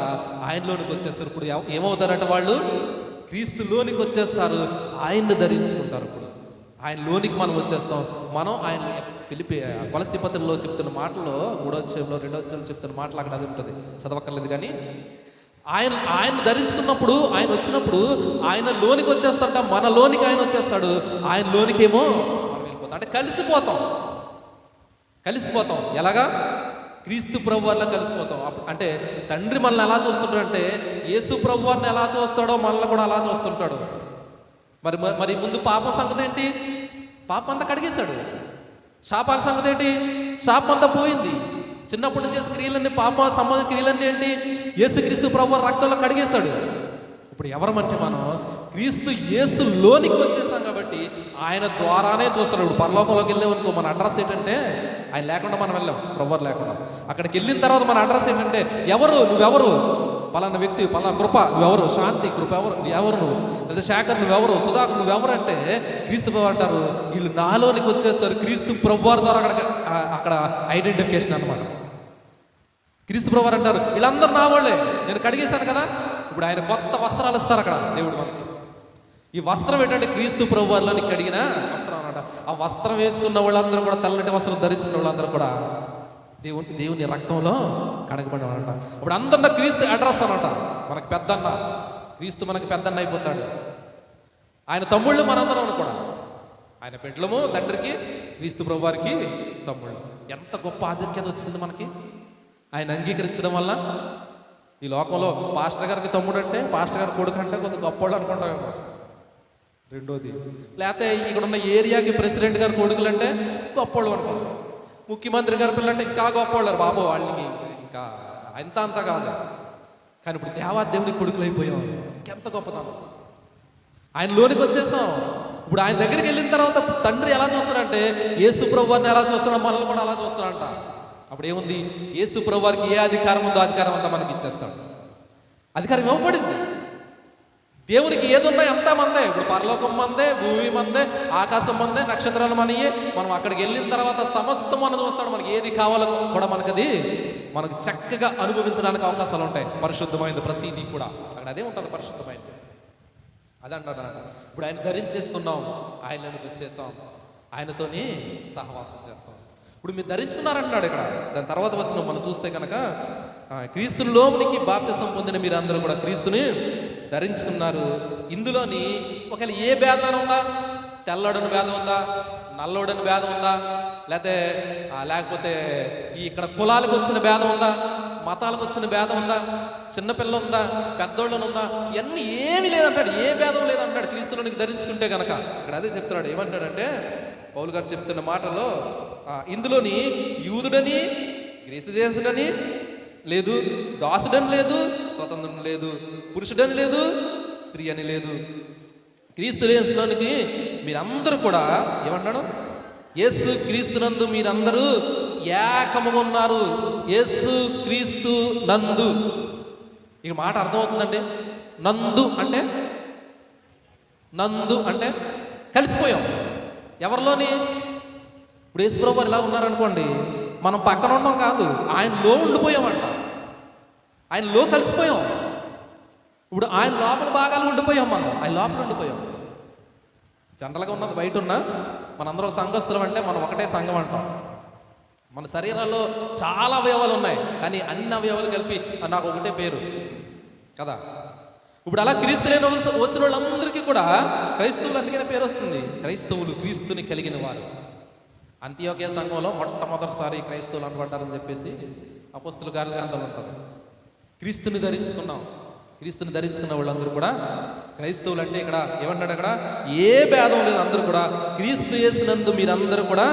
ఆయనలోనికి వచ్చేస్తారు. ఇప్పుడు ఏమవుతారంటే వాళ్ళు క్రీస్తులోనికి వచ్చేస్తారు, ఆయన్ని ధరించుకుంటారు. ఇప్పుడు ఆయనలోనికి మనం వచ్చేస్తాం. మనం ఆయన కొలస్సీ పత్రికలో చెప్తున్న మాటలో 3వ అధ్యాయంలో 2వ అధ్యాయంలో చెప్తున్న మాటలు అక్కడ అది ఉంటుంది, చదవక్కర్లేదు. కానీ ఆయన ధరించుకున్నప్పుడు, ఆయన వచ్చినప్పుడు ఆయన లోనికి వచ్చేస్తాడంట, మన లోనికి ఆయన వచ్చేస్తాడు. ఆయన లోనికేమో మనం వెళ్ళిపోతాం, అంటే కలిసిపోతాం. ఎలాగా? క్రీస్తు ప్రభు వారిలో కలిసిపోతాం. అంటే తండ్రి మనల్ని ఎలా చూస్తుంటాడంటే యేసు ప్రభు వారిని ఎలా చూస్తాడో మనల్ని కూడా అలా చూస్తుంటాడు. మరి ముందు పాపం సంగతి ఏంటి? పాపం అంతా కడిగేశాడు. శాపాల సంగతి ఏంటి? శాపం అంతా పోయింది. చిన్నప్పటి నుంచి చేసిన క్రియలన్నీ, పాప సంబంధించిన క్రియలన్నీ ఏంటి? యేసుక్రీస్తు ప్రభు వారి రక్తంలో కడిగేశాడు. ఇప్పుడు ఎవరమంటే మనం క్రీస్తు యేసులోనికి వచ్చేసాం కాబట్టి ఆయన ద్వారానే చూస్తున్నాడు. ఇప్పుడు పరలోకంలోకి వెళ్ళామనుకో, మన అడ్రస్ ఏంటంటే ఆయన లేకుండా మనం వెళ్ళాం, ప్రభు లేకుండా. అక్కడికి వెళ్ళిన తర్వాత మన అడ్రస్ ఏంటంటే నువ్వెవరు, పలానా వ్యక్తి, పలానా కృప నువ్వెవరు, శాంతి కృప ఎవరు నువ్వు, లేదా శేఖర్ నువ్వెవరు, సుధాకర్ నువ్వెవరు అంటే క్రీస్తు ప్రభు అంటారు. వీళ్ళు నాలోనికి వచ్చేస్తారు. క్రీస్తు ప్రభు వారి ద్వారా అక్కడ ఐడెంటిఫికేషన్ అనమాట. క్రీస్తు ప్రభు వారు అంటారు వీళ్ళందరూ నా వాళ్ళే, నేను కడిగేశాను కదా. ఇప్పుడు ఆయన కొత్త వస్త్రాలు ఇస్తారు అక్కడ దేవుడు మనకి. ఈ వస్త్రం ఏంటంటే క్రీస్తు ప్రభు వారిలోని కడిగిన వస్త్రం అన్నమాట. ఆ వస్త్రం వేసుకున్న వాళ్ళందరూ కూడా, తెల్లటి వస్త్రం ధరించిన వాళ్ళందరూ కూడా దేవుని రక్తంలో కడగబడి అనమాట. ఇప్పుడు అందరిలో క్రీస్తు అడ్రస్ అనమాట. మనకి పెద్దన్న, క్రీస్తు మనకి పెద్దన్న అయిపోతాడు. ఆయన తమ్ముళ్ళు మనందరం కూడా, ఆయన బిడ్డలము తండ్రికి, క్రీస్తు ప్రభు వారికి తమ్ముళ్ళు. ఎంత గొప్ప ఆధిక్యత వచ్చింది మనకి ఆయన అంగీకరించడం వల్ల. ఈ లోకంలో పాస్టర్ గారికి తమ్ముడు అంటే, పాస్టర్ గారి కొడుకు అంటే కొద్దిగా గొప్పోళ్ళు అనుకుంటామేమో. రెండోది, లేకపోతే ఇక్కడ ఉన్న ఏరియాకి ప్రెసిడెంట్ గారి కొడుకులు అంటే గొప్పోళ్ళు అనుకుంటాం. ముఖ్యమంత్రి గారి పిల్లలు అంటే ఇంకా గొప్పవాళ్ళు బాబు, వాళ్ళకి ఇంకా అంతా కాదు. కానీ ఇప్పుడు దేవుని కొడుకులు అయిపోయాం. ఎంత గొప్పతనం! ఆయన లోనికి వచ్చేసాం. ఇప్పుడు ఆయన దగ్గరికి వెళ్ళిన తర్వాత తండ్రి ఎలా చూస్తాడంటే యేసు ప్రభు వారిని ఎలా చూస్తున్నాడు, మనల్ని కూడా అలా చూస్తాడంట. అప్పుడు ఏముంది? యేసు ప్రభు వారికి ఏ అధికారం ఉందో అధికారం అంతా మనకి ఇచ్చేస్తాడు. అధికారం ఇవ్వబడింది. దేవునికి ఏది ఉన్నాయో అంతా మందే. ఇప్పుడు పరలోకం మందే, భూమి మందే, ఆకాశం మందే, నక్షత్రాలు మనయే. మనం అక్కడికి వెళ్ళిన తర్వాత సమస్తం మనం చూస్తాడు. మనకి ఏది కావాలో కూడా మనకు చక్కగా అనుభవించడానికి అవకాశాలు ఉంటాయి. పరిశుద్ధమైనది ప్రతిదీ కూడా అక్కడ అదే ఉంటుంది, పరిశుద్ధమైనది. అదంటాడు. ఇప్పుడు ఆయన ధరించేసుకున్నాం, ఆయనలోకి వచ్చేసాం, ఆయనతోనే సహవాసం చేస్తాం. ఇప్పుడు మీరు ధరించుకున్నారంటున్నాడు ఇక్కడ. దాని తర్వాత వచ్చిన మనం చూస్తే కనుక క్రీస్తులోనికి బాప్తిసం పొందిన మీరు అందరూ కూడా క్రీస్తుని ధరించుకున్నారు. ఇందులోని ఒకవేళ ఏ భేదమైనా ఉందా? తెల్లడని భేదం ఉందా? నల్లోడని భేదం ఉందా? లేకపోతే ఇక్కడ కులాలకు వచ్చిన భేదం ఉందా? మతాలకు వచ్చిన భేదం ఉందా? చిన్నపిల్ల ఉందా? పెద్దోళ్ళని ఉందా? ఇవన్నీ ఏమీ లేదంటాడు. ఏ భేదం లేదంటాడు క్రీస్తులోనికి ధరించుకుంటే కనుక. ఇక్కడ అదే చెప్తున్నాడు. ఏమంటాడంటే పౌలు గారు చెప్తున్న మాటలో, ఇందులోని యూదుడని, గ్రీసు దేశుడని లేదు, దాసుడని లేదు, స్వతంత్రం లేదు, పురుషుడని లేదు, స్త్రీ అని లేదు, క్రీస్తు యేసులోనికి మీరందరూ కూడా ఏమంటాడు? యేసు క్రీస్తునందు మీరందరూ ఏకముగా ఉన్నారు. యేసు క్రీస్తు నందు. ఈ మాట అర్థమవుతుందండి. నందు అంటే కలిసిపోయాం. ఎవరిలోని? ఇప్పుడు యేసు ప్రభు ఇలా ఉన్నారనుకోండి, మనం పక్కన ఉన్నాం కాదు, ఆయనలో ఉండిపోయామంట. ఆయనలో కలిసిపోయాం. ఇప్పుడు ఆయన లోపల భాగాలు ఉండిపోయాం. మనం ఆయన లోపల ఉండిపోయాం. జనరల్గా ఉన్నది బయట ఉన్నా మనందరూ ఒక సంఘస్థులం అంటే మనం ఒకటే సంఘం అంటాం. మన శరీరాల్లో చాలా అవయవాలు ఉన్నాయి, కానీ అన్ని అవయవాలు కలిపి నాకు ఒకటే పేరు కదా. ఇప్పుడు అలా క్రీస్తు లేని వచ్చిన వాళ్ళందరికీ కూడా క్రైస్తవులు అందుకనే పేరు వచ్చింది. క్రైస్తవులు క్రీస్తుని కలిగిన వారు. అంత్యోక్య సంఘంలో మొట్టమొదటిసారి క్రైస్తవులు అనబడ్డారని చెప్పేసి అపోస్తుల గారుల గ్రంథంలో ఉంటుంది. క్రీస్తుని ధరించుకున్న వాళ్ళందరూ కూడా క్రైస్తవులు. అంటే ఇక్కడ ఏమన్నాడు? అక్కడ ఏ భేదం లేదు, అందరూ కూడా క్రీస్తు యేసునందు మీరందరూ కూడా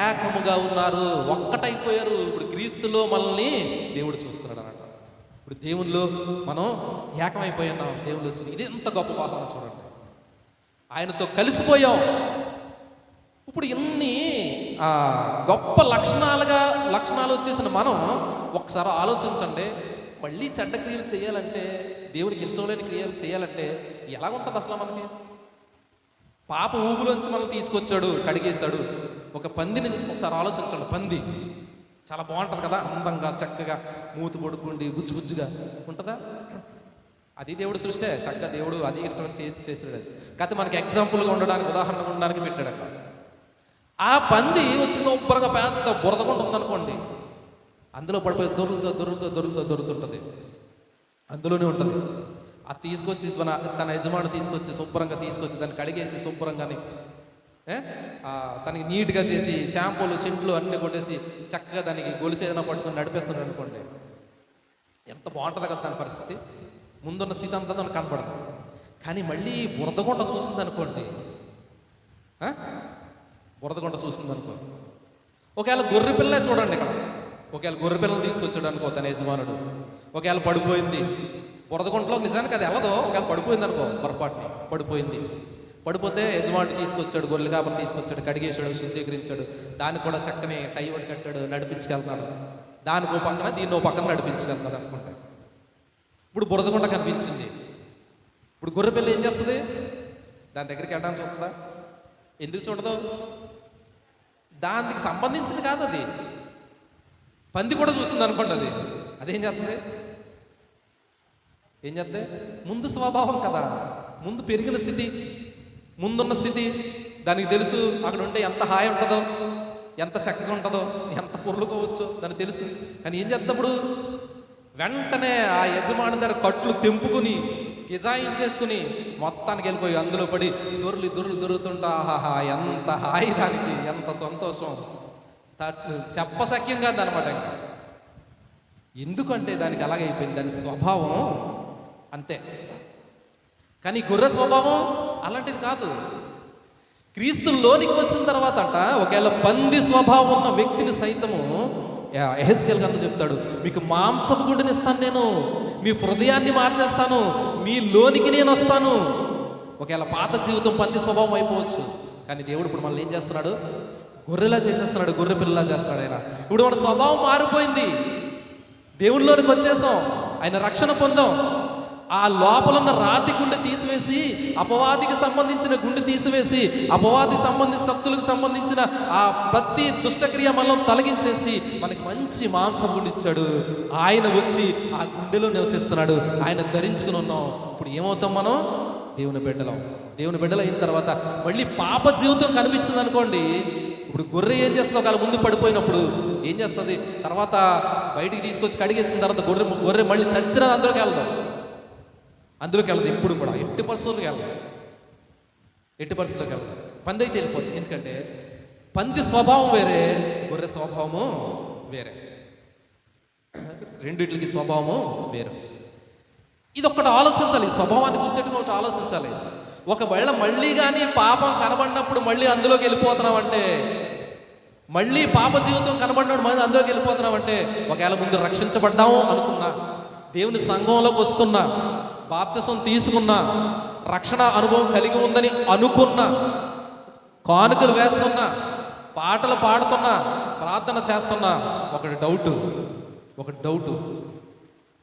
ఏకముగా ఉన్నారు, ఒక్కటైపోయారు. ఇప్పుడు క్రీస్తులో మనల్ని దేవుడు చూస్తున్నాడు అన్నమాట. ఇప్పుడు దేవునిలో మనం ఏకమైపోయి ఉన్నాం. దేవుళ్ళు వచ్చింది. ఇది ఎంత గొప్ప భావన చూడండి. ఆయనతో కలిసిపోయాం. ఇప్పుడు ఇన్ని గొప్ప లక్షణాలు వచ్చేసిన మనం ఒకసారి ఆలోచించండి. మళ్ళీ చెడ్డ క్రియలు చేయాలంటే, దేవునికి ఇష్టం లేని క్రియలు చేయాలంటే ఎలా ఉంటుంది అసలు మనకి? పాప ఊబులోంచి మనం తీసుకొచ్చాడు, కడిగేశాడు. ఒక పందిని ఒకసారి ఆలోచించండి. పంది చాలా బాగుంటుంది కదా, అందంగా చక్కగా మూతి పొడుక్కుండి బుజ్జుగా ఉంటుందా? అది దేవుడు సృష్టే. చక్కగా దేవుడు అది ఇష్టం చేసాడు. అది కాకపోతే మనకి ఎగ్జాంపుల్గా ఉండడానికి, ఉదాహరణగా ఉండడానికి పెట్టాడు అక్కడ. ఆ పంది వచ్చి సూపర్గా పెద్ద బురదగుంట ఉందనుకోండి, అందులో పడిపోయి దొరుకుతుంటుంది, అందులోనే ఉంటుంది. అది తీసుకొచ్చి తన యజమాని తీసుకొచ్చి శుభ్రంగా తీసుకొచ్చి దాన్ని కడిగేసి శుభ్రంగాని తనకి నీట్గా చేసి షాంపూలు సెంట్లు అన్నీ కొట్టేసి చక్కగా దానికి గొలుసు ఏదైనా పట్టుకొని నడిపేస్తున్నాడు అనుకోండి, ఎంత బాగుంటుంది కదా దాని పరిస్థితి. ముందున్న స్థితి అంతా దానికి కనపడదు. కానీ మళ్ళీ బురదగుంట చూసింది అనుకోండి, బురదగుంట చూసింది అనుకో, ఒకవేళ గొర్రె పిల్లే చూడండి ఇక్కడ, ఒకవేళ గొర్రె పిల్లలు తీసుకొచ్చాడు అనుకో తన యజమానుడు, ఒకవేళ పడిపోయింది బురదగుంటలో, నిజానికి అది వెళ్ళదో, ఒకవేళ పడిపోయింది అనుకో, పొరపాటుని పడిపోతే యజమానుడు తీసుకొచ్చాడు, గొర్రెలు కాబట్టి తీసుకొచ్చాడు, కడిగేశాడు, శుద్ధీకరించాడు, దానికి కూడా చక్కని టై ఒకటి కట్టాడు, నడిపించుకెళ్తున్నాడు. దానికో పక్కన దీన్నో పక్కన నడిపించుకెళ్తాడు అనుకుంటా. ఇప్పుడు బురదగుంట కనిపించింది. ఇప్పుడు గొర్రె పిల్ల ఏం చేస్తుంది? దాని దగ్గరికి వెళ్ళడానికి చూస్తుందా? ఎందుకు చూడదు? దానికి సంబంధించింది కాదు అది. పంది కూడా చూసింది అనుకోండి, అదేం చేస్తుంది? ముందు స్వభావం కదా, ముందు పెరిగిన స్థితి, ముందున్న స్థితి దానికి తెలుసు. అక్కడ ఉంటే ఎంత హాయి ఉంటుందో, ఎంత చక్కగా ఉంటుందో, ఎంత పొర్లుకోవచ్చు దానికి తెలుసు. కానీ ఏం చేద్దప్పుడు వెంటనే ఆ యజమాని దగ్గర కట్లు తెంపుకుని గిజాయించేసుకుని మొత్తానికి వెళ్ళిపోయి అందులో పడి దొరులుతుంటా. ఆహాహా, ఎంత హాయి దానికి, ఎంత సంతోషం, చెప్పసఖ్యం కాదనమాట. ఎందుకంటే దానికి అలాగైపోయింది, దాని స్వభావం అంతే. కానీ గొర్రె స్వభావం అలాంటిది కాదు. క్రీస్తులోనికి వచ్చిన తర్వాత అంట, ఒకవేళ పంది స్వభావం ఉన్న వ్యక్తిని సైతము యెహెజ్కేలు గ్రంథం చెప్తాడు, మీకు మాంసపు గుండెని ఇస్తాను, నేను మీ హృదయాన్ని మార్చేస్తాను, మీ లోనికి నేను వస్తాను. ఒకవేళ పాత జీవితం పంది స్వభావం అయిపోవచ్చు, కానీ దేవుడు ఇప్పుడు మనల్ని ఏం చేస్తున్నాడు? గొర్రెలా చేసేస్తున్నాడు, గొర్రె పిల్లలా చేస్తున్నాడు. ఆయన ఇప్పుడు మన స్వభావం మారిపోయింది, దేవుడిలోనికి వచ్చేసాం, ఆయన రక్షణ పొందాం. ఆ లోపల ఉన్న రాతి గుండె తీసివేసి, అపవాదికి సంబంధించిన గుండె తీసివేసి, అపవాది సంబంధించిన శక్తులకు సంబంధించిన ఆ ప్రతి దుష్టక్రియ మనం తొలగించేసి మనకి మంచి మాంసం గుండె ఇచ్చాడు. ఆయన వచ్చి ఆ గుండెలో నివసిస్తున్నాడు, ఆయన ధరించుకుని ఉన్నాం. ఇప్పుడు ఏమవుతాం మనం? దేవుని బిడ్డలు అయిన తర్వాత మళ్ళీ పాప జీవితం కనిపించింది అనుకోండి. ఇప్పుడు గొర్రె ఏం చేస్తుంది? ఒకవేళ ముందు పడిపోయినప్పుడు ఏం చేస్తుంది? తర్వాత బయటికి తీసుకొచ్చి కడిగేసిన తర్వాత గొర్రె మళ్ళీ చచ్చిన అందులోకి వెళ్దాం, ఎప్పుడు కూడా ఎట్టి పరిస్థితులకు వెళ్దాం. పంది అయితే వెళ్ళిపోతుంది. ఎందుకంటే పంది స్వభావం వేరే, గొర్రె స్వభావము వేరే, రెండిట్లకి స్వభావము వేరు. ఇది ఒక్కటి ఆలోచించాలి, స్వభావాన్ని గుర్తెట్టుకుని ఒకటి ఆలోచించాలి. ఒకవేళ మళ్ళీ కానీ పాపం కనబడినప్పుడు మళ్ళీ అందులోకి వెళ్ళిపోతున్నామంటే, మళ్ళీ పాప జీవితం కనబడినప్పుడు మళ్ళీ అందులోకి వెళ్ళిపోతున్నామంటే, ఒకవేళ ముందు రక్షించబడ్డాము అనుకున్నా, దేవుని సంఘంలోకి వస్తున్నా, బాప్తిసం తీసుకున్నా, రక్షణ అనుభవం కలిగి ఉందని అనుకున్నా, కానుకలు వేస్తున్నా, పాటలు పాడుతున్నా, ప్రార్థన చేస్తున్నా, ఒక డౌటు.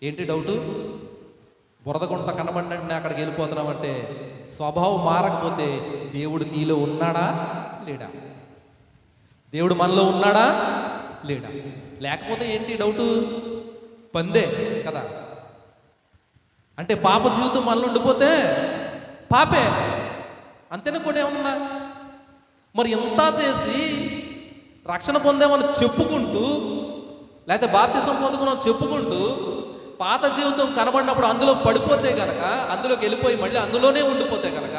ఏంటి డౌటు? బురదగుంట కనబడినట్టు అక్కడికి వెళ్ళిపోతున్నామంటే, స్వభావం మారకపోతే దేవుడు నీలో ఉన్నాడా లేడా? దేవుడు మనలో ఉన్నాడా లేడా? లేకపోతే ఏంటి డౌటు? పందే కదా. అంటే పాప జీవితం మనలో ఉండిపోతే పాపే అంతేనా? కూడా ఏమన్నా మరి ఎంత చేసి రక్షణ పొందామని చెప్పుకుంటూ, లేకపోతే బాప్తిసం పొందుకున్నాం చెప్పుకుంటూ, పాత జీవితం కనబడినప్పుడు అందులో పడిపోతే గనక, అందులోకి వెళ్ళిపోయి మళ్ళీ అందులోనే ఉండిపోతే గనక,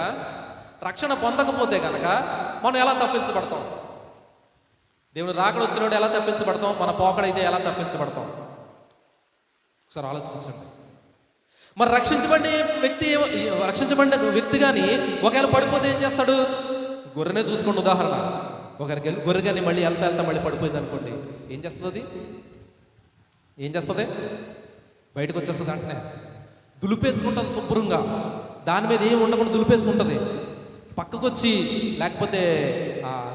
రక్షణ పొందకపోతే గనక మనం ఎలా తప్పించబడతాం? దేవుని రాకడ వచ్చినప్పుడు ఎలా తప్పించబడతాం? మన పోకడైతే ఎలా తప్పించబడతాం? ఒకసారి ఆలోచించండి. మరి రక్షించబడిన వ్యక్తి కానీ ఒకవేళ పడిపోతే ఏం చేస్తాడు? గొర్రెనే చూసుకోండి ఉదాహరణ. గొర్రె కానీ మళ్ళీ వెళ్తా మళ్ళీ పడిపోయింది అనుకోండి, ఏం చేస్తుంది? బయటకు వచ్చేస్తుంది. వెంటనే దులిపేసుకుంటుంది శుభ్రంగా, దాని మీద ఏం ఉండకుండా దులిపేసుకుంటుంది. పక్కకొచ్చి లేకపోతే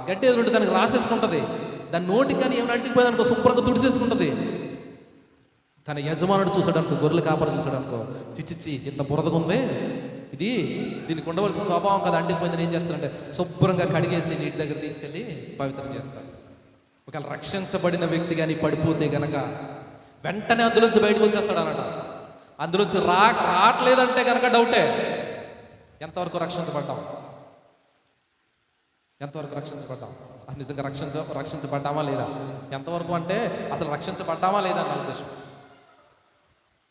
గడ్డి ఎదురుంటే దానికి రాసేసుకుంటుంది. దాని నోటికి కానీ ఏమైనా అంటిపోయింది అనుకో శుభ్రంగా తుడిచేసుకుంటుంది. తన యజమానుడు చూసాడు అనుకో, గొర్రెల కాపరి చూసాడు అనుకో, చిచ్చిచ్చి ఇంత బురదగా ఉంది, దీనికి ఉండవలసిన స్వభావం కదా, అంటిపోయిందని ఏం చేస్తాడంటే శుభ్రంగా కడిగేసి నీటి దగ్గర తీసుకెళ్ళి పవిత్రం చేస్తాడు. ఒకవేళ రక్షించబడిన వ్యక్తి కానీ పడిపోతే గనక వెంటనే అందులోంచి బయటకు వచ్చేస్తాడు అన్నట. అందులోంచి రావట్లేదంటే కనుక డౌటే. ఎంతవరకు రక్షించబడ్డాం? ఎంతవరకు రక్షించబడ్డాం? అసలు నిజంగా రక్షించబడ్డామా లేదా? ఎంతవరకు అంటే అసలు రక్షించబడ్డామా లేదా అన్న ఉద్దేశం.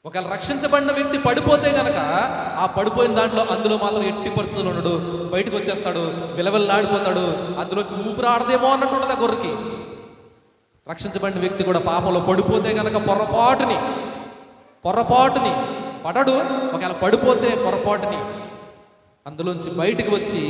ఒకవేళ రక్షించబడిన వ్యక్తి పడిపోతే గనక ఆ పడిపోయిన అందులో మాత్రం ఎట్టి పరిస్థితులు ఉండడు, బయటకు వచ్చేస్తాడు, విలవిల్లాడిపోతాడు. అందులోంచి ఊపిరి ఆడదేమో అన్నట్టు ఉంటుంది ఆ గొర్రెకి. రక్షించబడిన వ్యక్తి కూడా పాపంలో పడిపోతే గనక పొరపాటుని పడడు. ఒకవేళ పడిపోతే పొరపాటుని అందులోంచి బయటికి వచ్చి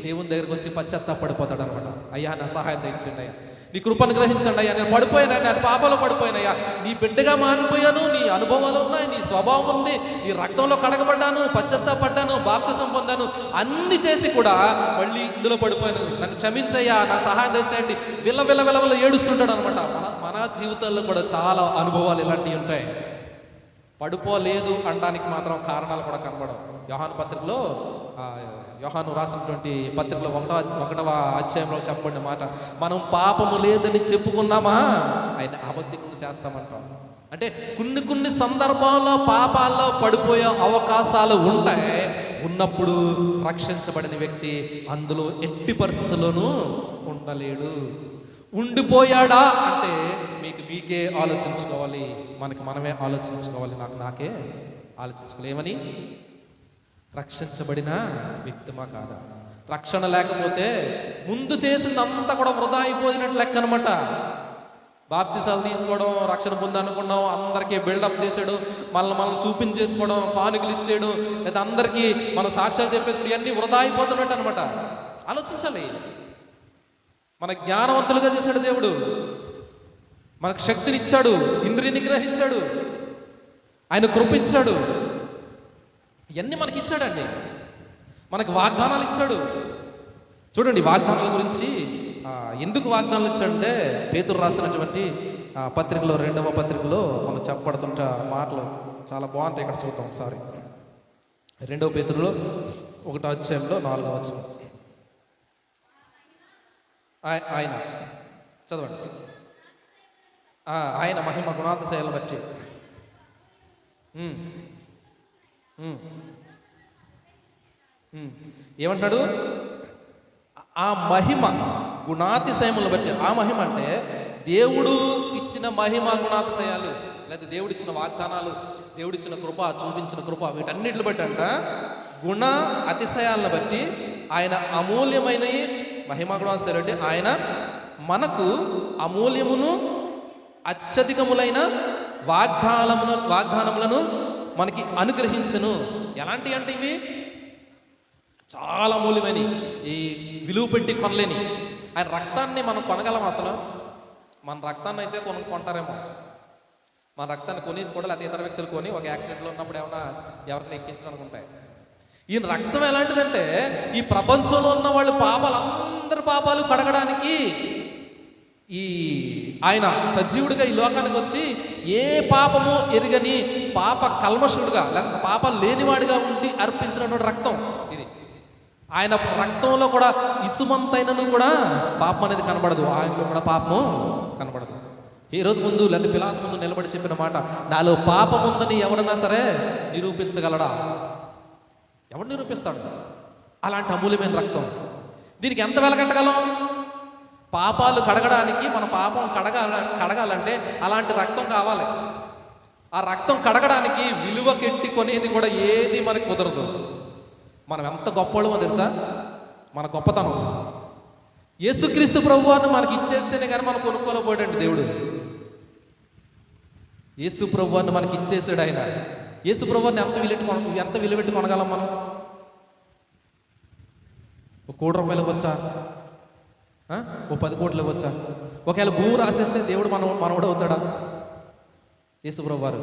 దేవుని దగ్గరికి వచ్చి పశ్చాత్తాపడిపోతాడు అనమాట. అయ్యా నా సహాయం తెచ్చిండి, అయ్యా నీ కృపను గ్రహించండి, అయ్యా నేను పడిపోయాను, నేను పాపంలో పడిపోయానయ్యా, నీ బిడ్డగా మారిపోయాను, నీ అనుభవాలు ఉన్నాయి, నీ స్వభావం ఉంది, నీ రక్తంలో కడగబడ్డాను, పశ్చాత్తాపడ్డాను, బాప్తిసం పొందాను, అన్ని చేసి కూడా మళ్ళీ ఇందులో పడిపోయాను, నన్ను క్షమించయ్యా, నాకు సహాయం తెచ్చేయండి, విల్ల ఏడుస్తుంటాడు అనమాట. మన జీవితాల్లో కూడా చాలా అనుభవాలు ఇలాంటివి ఉంటాయి. పడిపోలేదు అనడానికి మాత్రం కారణాలు కూడా కనబడవు. యోహాను రాసినటువంటి పత్రికలో 1వ అధ్యాయంలో చెప్పబడిన మాట, మనం పాపము లేదని చెప్పుకున్నామా ఆయన అబద్ధికులు చేస్తామంటాం. అంటే కొన్ని సందర్భాల్లో పాపాల్లో పడిపోయే అవకాశాలు ఉంటాయి. ఉన్నప్పుడు రక్షించబడిన వ్యక్తి అందులో ఎట్టి పరిస్థితుల్లోనూ ఉండలేడు. ఉండిపోయాడా అంటే మీకే ఆలోచించుకోవాలి, మనమే ఆలోచించుకోవాలి, నాకే ఆలోచించుకోవాలి. ఏమని? రక్షించబడిన వ్యక్తిమా కాదా? రక్షణ లేకపోతే ముందు చేసిందంతా కూడా వృధా అయిపోయినట్టు లెక్క అనమాట. బాప్తిసాలు తీసుకోవడం, రక్షణ పొందనుకున్నాం, అందరికీ బిల్డప్ చేసాడు, మనం చూపించేసుకోవడం, కానుకలు ఇచ్చేయడం, లేదా అందరికీ మనం సాక్ష్యాలు చెప్పేసుకోవడం, ఇవన్నీ వృధా అయిపోతున్నట్టు అనమాట. ఆలోచించాలి. మన జ్ఞానవంతులుగా చేశాడు దేవుడు, మనకు శక్తిని ఇచ్చాడు, ఇంద్రియ నిగ్రహించాడు, ఆయన కృపించాడు, ఇవన్నీ మనకి ఇచ్చాడండి. మనకు వాగ్దానాలు ఇచ్చాడు. చూడండి, వాగ్దానాల గురించి ఎందుకు వాగ్దానాలు ఇచ్చాడంటే పేతురు రాసినటువంటి పత్రికలో 2వ పత్రికలో మనం చెప్పబడుతుంట మాటలు చాలా బాగుంటాయి. ఇక్కడ చూద్దాం ఒకసారి. 2వ పేతురులో 1వ అధ్యాయంలో 4వ వచనం. ఆయన చదవండి. ఆయన మహిమ గుణాతిశయాలను బట్టి ఏమంటాడు? ఆ మహిమ గుణాతిశయములను బట్టి. ఆ మహిమ అంటే దేవుడు ఇచ్చిన మహిమ గుణాతిశయాలు, లేదా దేవుడు ఇచ్చిన వాగ్దానాలు, దేవుడిచ్చిన కృప, చూపించిన కృప, వీటన్నిటిని బట్టి అంట గుణ అతిశయాలను బట్టి ఆయన అమూల్యమైన మహిమ గుణాతిశయాలు అంటే ఆయన మనకు అమూల్యమును అత్యధికములైన వాగ్దానములను మనకి అనుగ్రహించను. ఎలాంటి అంటే ఇవి చాలా మూల్యమని, ఈ విలువ పెట్టి కొనలేని. ఆయన రక్తాన్ని మనం కొనగలం? అసలు మన రక్తాన్ని అయితే కొంటారేమో. మన రక్తాన్ని కొనేసి కూడా లేకపోతే ఇతర వ్యక్తులు కొని ఒక యాక్సిడెంట్లో ఉన్నప్పుడు ఏమైనా ఎవరిని ఎక్కించడానికి ఉంటాయి. ఈయన రక్తం ఎలాంటిదంటే ఈ ప్రపంచంలో ఉన్న వాళ్ళు అందరి పాపాలు కడగడానికి ఈ ఆయన సజీవుడిగా ఈ లోకానికి వచ్చి ఏ పాపము ఎరుగని పాప కల్మషుడుగా, లేకపోతే పాపం లేనివాడిగా ఉండి అర్పించినటువంటి రక్తం ఇది. ఆయన రక్తంలో కూడా ఇసుమంతైనను కూడా పాపం అనేది కనబడదు, ఆయనలో కూడా పాపము కనబడదు. ఏ రోజు ముందు లేదా పిలాతు ముందు నిలబడి చెప్పిన మాట, నాలో పాపం ఉందని ఎవడన్నా సరే నిరూపించగలడా? ఎవడు నిరూపిస్తాడు? అలాంటి అమూల్యమైన రక్తం. దీనికి ఎంత వెలకట్టగలం? పాపాలు కడగడానికి, మన పాపం కడగాలంటే అలాంటి రక్తం కావాలి. ఆ రక్తం కడగడానికి విలువ కెట్టి కొనేది కూడా ఏది మనకు కుదరదు. మనం ఎంత గొప్పవాళ్ళమో తెలుసా? మన గొప్పతనం యేసుక్రీస్తు ప్రభువారిని మనకి ఇచ్చేస్తేనే కానీ మనం కొనుక్కోలేకపోయాడండి దేవుడు. యేసు ప్రభువారిని మనకి ఇచ్చేసాడు ఆయన. యేసు ప్రభువారిని ఎంత విలువెట్టి కొనగలం మనం? ఒక ₹1 వచ్చా? ఓ 10 కోట్లు ఇవ్వచ్చా? ఒకవేళ భూమి రాసేస్తే దేవుడు మనవడు అవుతాడా? యేసు ప్రభువారు.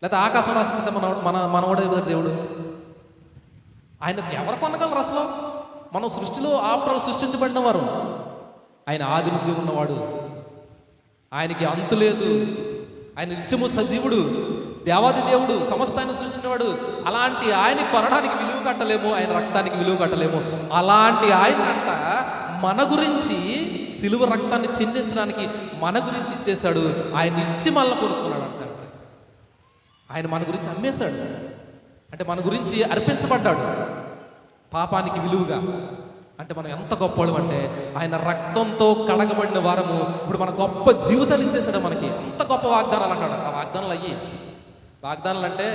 లేకపోతే ఆకాశం రాసిస్తే మనవడు అవుతాడు దేవుడు. ఆయన ఎవరు కొనగలరు అసలు? మనం సృష్టిలో ఆఫ్టర్ ఆల్ సృష్టించబడిన వారు. ఆయన ఆది నుండి ఉన్నవాడు, ఆయనకి అంతు లేదు, ఆయన నిత్యము సజీవుడు, దేవాది దేవుడు, సమస్తాన్ని సృష్టించినవాడు. అలాంటి ఆయన కొనడానికి విలువ కట్టలేము, ఆయన రక్తానికి విలువ కట్టలేము. అలాంటి ఆయనంట మన గురించి సిలువ రక్తాన్ని చిందించడానికి మన గురించి ఇచ్చేశాడు. ఆయన ఇచ్చి మళ్ళీ కొనుక్కున్నాడు అంట. ఆయన మన గురించి అమ్మేశాడు, అంటే మన గురించి అర్పించబడ్డాడు పాపానికి విలువగా. అంటే మనం ఎంత గొప్పవాళ్ళం అంటే ఆయన రక్తంతో కడగబడిన వారము. ఇప్పుడు మన గొప్ప జీవితాలు ఇచ్చేసాడు మనకి. అంత గొప్ప వాగ్దానాలు అంటాడు. ఆ వాగ్దానాలు అయ్యి వాగ్దానాలు అంటే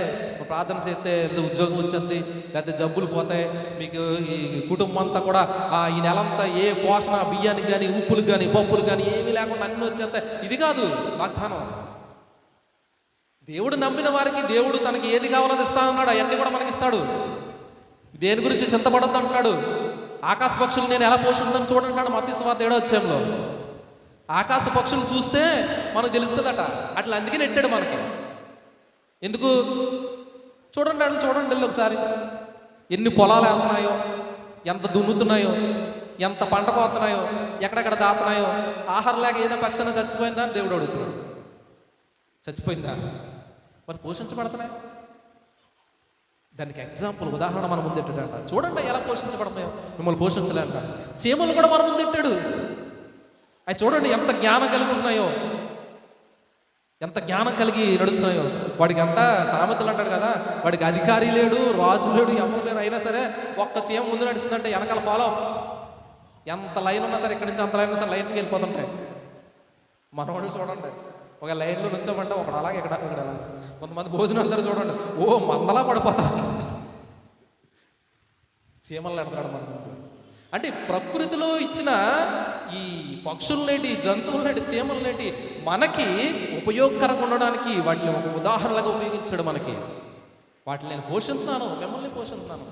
ప్రార్థన చేస్తే లేదా ఉద్యోగం వచ్చేది, లేకపోతే జబ్బులు పోతాయి, మీకు ఈ కుటుంబం అంతా కూడా ఈ నెలంతా ఏ పోషణ, బియ్యానికి కానీ ఉప్పులకు కానీ పప్పులు కానీ ఏమీ లేకుండా అన్నీ వచ్చేస్తాయి. ఇది కాదు వాగ్దానం. దేవుడు నమ్మిన వారికి దేవుడు తనకి ఏది కావాలో అది ఇస్తానన్నాడు. అవన్నీ కూడా మనకి ఇస్తాడు. దేని గురించి చింతపడద్దు అంటున్నాడు. ఆకాశ పక్షులు నేను ఎలా పోషిస్తాను చూడంటాడు మత్తయి సువార్త 7వ అధ్యాయంలో. ఆకాశ పక్షులు చూస్తే మనకు తెలుస్తుందట. అట్లా అందుకే నెట్టాడు మనకి. ఎందుకు చూడండి అంటే చూడండి వెళ్ళి ఒకసారి ఎన్ని పొలాలు వేస్తున్నాయో, ఎంత దున్నుతున్నాయో, ఎంత పంట పోతున్నాయో, ఎక్కడెక్కడ దాతున్నాయో. ఆహారం లేక ఏదైనా పక్షాన చచ్చిపోయిందా అని దేవుడు అడుగుతున్నాడు. చచ్చిపోయిందా? మరి పోషించబడుతున్నాయి. దానికి ఎగ్జాంపుల్, ఉదాహరణ మన ముందు పెట్టాడంట. చూడండి ఎలా పోషించబడతాయో, మిమ్మల్ని పోషించలే అంట. చీమలు కూడా మన ముందు పెట్టాడు. అవి చూడండి ఎంత జ్ఞానం కలిగి ఉన్నాయో, ఎంత జ్ఞానం కలిగి నడుస్తున్నాయో. వాడికి అంట సామెతలు అంటాడు కదా, వాడికి అధికారి లేడు, రాజు లేడు, ఎవరు లేరు. అయినా సరే ఒక్క చీమ ముందు నడుస్తుందంటే వెనకాల ఫాలో. ఎంత లైన్ ఉన్నా సరే, ఇక్కడి నుంచి అంత లైన్ ఉన్నా సరే లైన్కి వెళ్ళిపోతుంటాయి. మనవాడు చూడండి ఒక లైన్లో నుంచోమంటే ఒకడు అలాగే ఇక్కడ ఇక్కడ. కొంతమంది భోజనాలు దగ్గర చూడండి మందలా పడిపోతారు. చీమలు నడతాడు మన ముందు. అంటే ప్రకృతిలో ఇచ్చిన ఈ పక్షులనేటి, జంతువులనేటి, చీమలనేటి మనకి ఉపయోగకరంగా ఉండడానికి వాటిని ఒక ఉదాహరణగా ఉపయోగించాడు మనకి. వాటిని నేను పోషిస్తున్నాను, మిమ్మల్ని పోషిస్తున్నాను.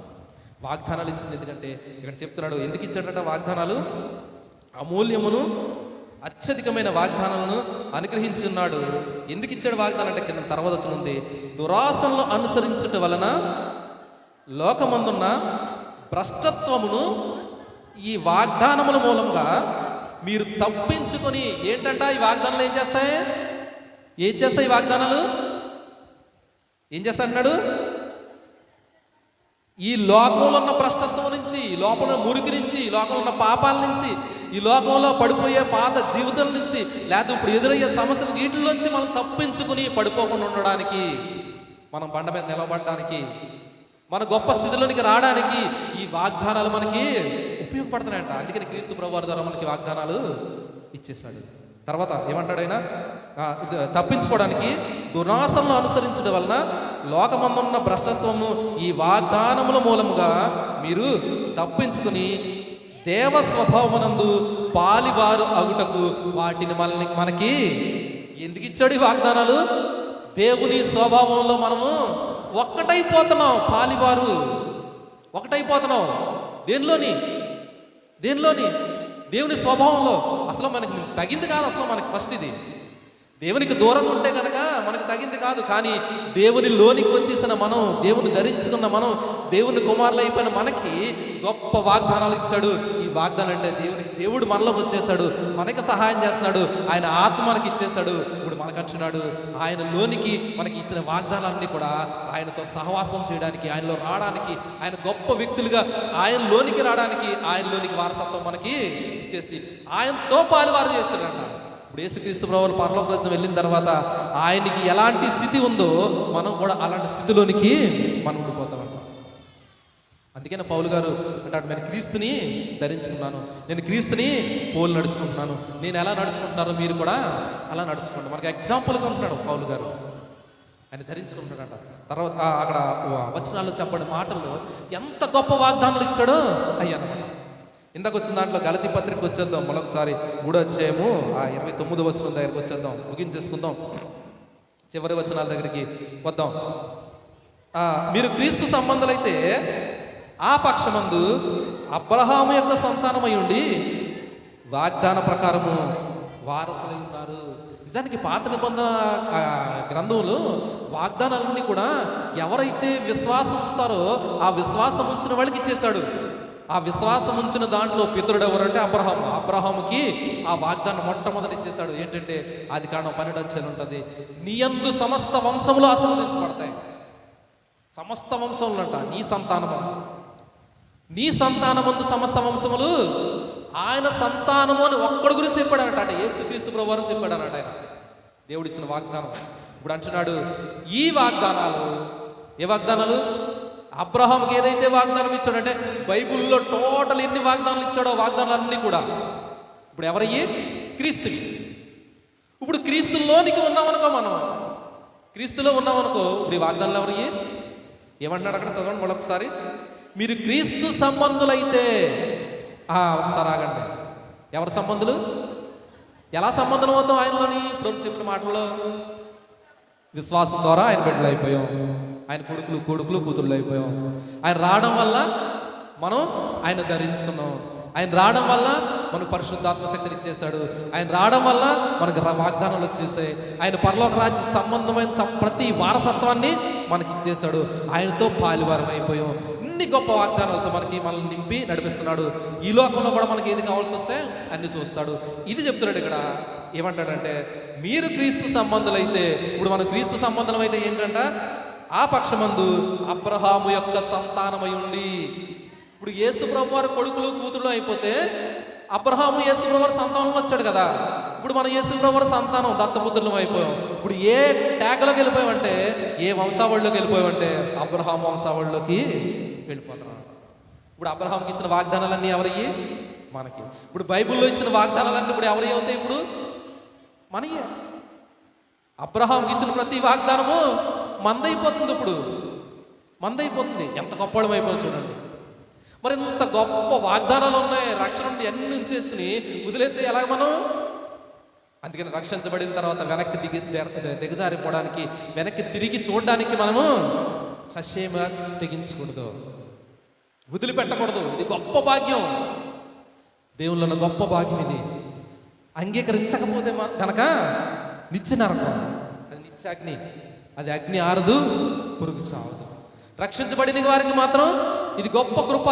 వాగ్దానాలు ఇచ్చింది ఎందుకంటే ఇక్కడ చెప్తున్నాడు. ఎందుకు ఇచ్చాడట వాగ్దానాలు? అమూల్యమును అత్యధికమైన వాగ్దానాలను అనుగ్రహించున్నాడు. ఎందుకు ఇచ్చాడు వాగ్దానం అంటే కింద తర్వాత ఉంది, దురాశలను అనుసరించుట వలన లోకమందున్న భ్రష్టత్వమును ఈ వాగ్దానముల మూలంగా మీరు తప్పించుకొని. ఏంటంట ఈ వాగ్దానాలు ఏం చేస్తాయి? ఏం చేస్తాయి ఈ వాగ్దానాలు? ఏం చేస్తాడన్నాడు? ఈ లోకంలో ఉన్న భ్రష్టత్వం నుంచి, ఈ లోపల మురికి నుంచి, ఈ లోకంలో ఉన్న పాపాల నుంచి, ఈ లోకంలో పడిపోయే పాత జీవితం నుంచి, లేదా ఇప్పుడు ఎదురయ్యే సమస్యలు వీటిల్లోంచి మనం తప్పించుకుని పడిపోకుండా ఉండడానికి, మనం బండ మీద నిలబడడానికి, మన గొప్ప స్థితిలోనికి రావడానికి ఈ వాగ్దానాలు మనకి ఉపయోగపడుతున్నాయంట. అందుకని క్రీస్తు ప్రభువారి ద్వారా మనకి వాగ్దానాలు ఇచ్చేసాడు. తర్వాత ఏమంటాడు ఆయన? తప్పించుకోవడానికి దురాశలను అనుసరించడం వలన లోకమందున్న భ్రష్టత్వము ఈ వాగ్దానముల మూలముగా మీరు తప్పించుకుని దేవ స్వభావమునందు పాలివారు అగుటకు వాటిని మనకి ఎందుకు ఇచ్చాడు ఈ వాగ్దానాలు? దేవుని స్వభావంలో మనము ఒక్కటైపోతున్నాం. పాలివారు ఒకటైపోతున్నాం. దేనిలోని? దేవుని స్వభావంలో. అసలు మనకి తగింది కాదు. అసలు మనకి ఫస్ట్ ఇది దేవునికి దూరంగా ఉంటే కనుక మనకు తగింది కాదు. కానీ దేవుని లోనికి వచ్చేసిన మనం, దేవుని ధరించుకున్న మనం, దేవుని కుమారులు అయిపోయిన మనకి గొప్ప వాగ్దానాలు ఇచ్చాడు. ఈ వాగ్దానాలు అంటే దేవుడు మనలోకి వచ్చేసాడు, మనకి సహాయం చేస్తున్నాడు, ఆయన ఆత్మ మనకి ఇచ్చేసాడు. ఇప్పుడు మనకు అంటున్నాడు ఆయన లోనికి మనకి ఇచ్చిన వాగ్దానాలన్నీ కూడా ఆయనతో సహవాసం చేయడానికి, ఆయనలో రావడానికి, ఆయన గొప్ప వ్యక్తులుగా ఆయన లోనికి రావడానికి, ఆయనలోనికి వారసత్వం మనకి ఇచ్చేసి ఆయనతో పాలువారు చేస్తాడంట. ఇప్పుడు యేసుక్రీస్తు ప్రభువు పరలోక రాజ్యం వెళ్ళిన తర్వాత ఆయనకి ఎలాంటి స్థితి ఉందో మనం కూడా అలాంటి స్థితిలోనికి మనం ఉండిపోతామంట. అందుకనే పౌలు గారు అంటాడు, నేను క్రీస్తుని ధరించుకున్నాను, నేను క్రీస్తుని పోలు నడుచుకుంటున్నాను, నేను ఎలా నడుచుకుంటున్నారో మీరు కూడా అలా నడుచుకుంటారు. మనకి ఎగ్జాంపుల్గా ఉంటున్నాడు పౌలు గారు. ఆయన ధరించుకుంటున్నాడంట. తర్వాత అక్కడ వచనాల్లో చెప్పండి మాటల్లో ఎంత గొప్ప వాగ్దానాలు ఇచ్చాడో అయ్యన్నమాట. ఇందాక వచ్చిన దాంట్లో గలతీ పత్రిక వచ్చేద్దాం మరొకసారి. 3వ అధ్యాయము 29వ వచనం దగ్గరికి వచ్చేద్దాం, ముగించేసుకుందాం. చివరి వచనాల దగ్గరికి వద్దాం. మీరు క్రీస్తు సంబంధులైతే ఆ పక్షమందు అబ్రహాము యొక్క సంతానమై ఉండి వాగ్దాన ప్రకారము వారసులై ఉన్నారు. నిజానికి పాత నిబంధన గ్రంథంలో వాగ్దానాలన్నీ కూడా ఎవరైతే విశ్వాసం ఇస్తారో ఆ విశ్వాసం ఉంచిన వాళ్ళకి ఇచ్చేశాడు. ఆ విశ్వాసం ఉంచిన దాంట్లో పితరుడు ఎవరంటే అబ్రహాము. అబ్రహాముకి ఆ వాగ్దానం మొట్టమొదటి ఇచ్చేశాడు. ఏంటంటే ఆదికాండం 12వ అధ్యాయం ఉంటుంది, నీ యందు సమస్త వంశములు ఆశీర్వదించబడతాయి. సమస్త వంశములు అంట, నీ సంతానము, నీ సంతానమందు సమస్త వంశములు. ఆయన సంతానము అని ఒక్కడి గురించి చెప్పాడనట, అంటే యేసుక్రీస్తు ప్రభువు వారు చెప్పాడనట ఆయన, దేవుడు ఇచ్చిన వాగ్దానం. ఇప్పుడు అంటున్నాడు ఈ వాగ్దానాలు, ఏ వాగ్దానాలు? అబ్రహాంకి ఏదైతే వాగ్దానం ఇచ్చాడంటే బైబిల్లో టోటల్ ఎన్ని వాగ్దానాలు ఇచ్చాడో వాగ్దానాలు అన్నీ కూడా ఇప్పుడు ఎవరయ్యి? క్రీస్తువి. ఇప్పుడు క్రీస్తులోనికి ఉన్నామనుకో, మనం క్రీస్తులో ఉన్నామనుకో, ఇప్పుడు ఈ వాగ్దానాలు ఎవరయ్యి? ఏమంటున్నాడు అక్కడ? చదవండి మళ్ళొకసారి. మీరు క్రీస్తు సంబంధులైతే, ఒకసారి ఆగండి. ఎవరి సంబంధులు? ఎలా సంబంధం అవుతాం ఆయనలోని? ఇప్పుడు చెప్పిన మాటల్లో విశ్వాసం ద్వారా ఆయన బిడ్డలు అయిపోయాం, ఆయన కొడుకులు కూతుళ్ళు అయిపోయాం. ఆయన రావడం వల్ల మనం ఆయన ధరించుకున్నాం, ఆయన రావడం వల్ల మనకు పరిశుద్ధాత్మ శక్తిని ఇచ్చేశాడు, ఆయన రావడం వల్ల మనకు వాగ్దానాలు వచ్చేసాయి, ఆయన పరలోక రాజ్య సంబంధమైన ప్రతి వారసత్వాన్ని మనకి ఇచ్చేశాడు, ఆయనతో పాలువారం అయిపోయాం. ఇన్ని గొప్ప వాగ్దానాలతో మనల్ని నింపి నడిపిస్తున్నాడు. ఈ లోకంలో కూడా మనకి ఏది కావాల్సి వస్తే అన్ని చూస్తాడు. ఇది చెప్తున్నాడు ఇక్కడ. ఏమంటాడంటే మీరు క్రీస్తు సంబంధులైతే, ఇప్పుడు మనం క్రీస్తు సంబంధం అయితే ఏంటంట, ఆ పక్షమందు అబ్రహాము యొక్క సంతానమై ఉండి. ఇప్పుడు యేసు ప్రభు వారి కొడుకులు కూతుళ్ళు అయిపోతే అబ్రహాము యేసు ప్రభు వారి సంతానంలో వచ్చాడు కదా. ఇప్పుడు మనం యేసు ప్రభు వారి సంతానం దత్తపుత్రులం అయిపోయాం. ఇప్పుడు ఏ ట్యాగ్లోకి వెళ్ళిపోయామంటే, ఏ వంశావళిలోకి వెళ్ళిపోయామంటే అబ్రహాము వంశావళిలోకి వెళ్ళిపోతున్నాం. ఇప్పుడు అబ్రహాంకి ఇచ్చిన వాగ్దానాలన్నీ ఎవరయ్యి? మనకి. ఇప్పుడు బైబిల్లో ఇచ్చిన వాగ్దానాలన్నీ ఇప్పుడు ఎవరి అవుతాయి? ఇప్పుడు మనయ్యే. అబ్రహాంకి ఇచ్చిన ప్రతి వాగ్దానము మందైపోతుంది. ఇప్పుడు మందైపోతుంది. ఎంత గొప్పవాళ్ళం అయిపోయింది చూడండి. మరి ఇంత గొప్ప వాగ్దానాలు ఉన్నాయి, రక్షణ ఉంది, అన్ని ఉంచేసుకుని వదిలేస్తే ఎలాగ మనం? అందుకని రక్షించబడిన తర్వాత వెనక్కి దిగజారిపోవడానికి, వెనక్కి తిరిగి చూడడానికి మనము సస్యమ తెగించకూడదు, వదిలిపెట్టకూడదు. ఇది గొప్ప భాగ్యం, దేవుళ్ళ ఉన్న గొప్ప భాగ్యం ఇది. అంగీకరించకపోతే కనుక నిత్య నరకం, అది నిత్యాగ్ని, అది అగ్ని ఆరదు, పురుగు చావదు. రక్షించబడిన వారికి మాత్రం ఇది గొప్ప కృప.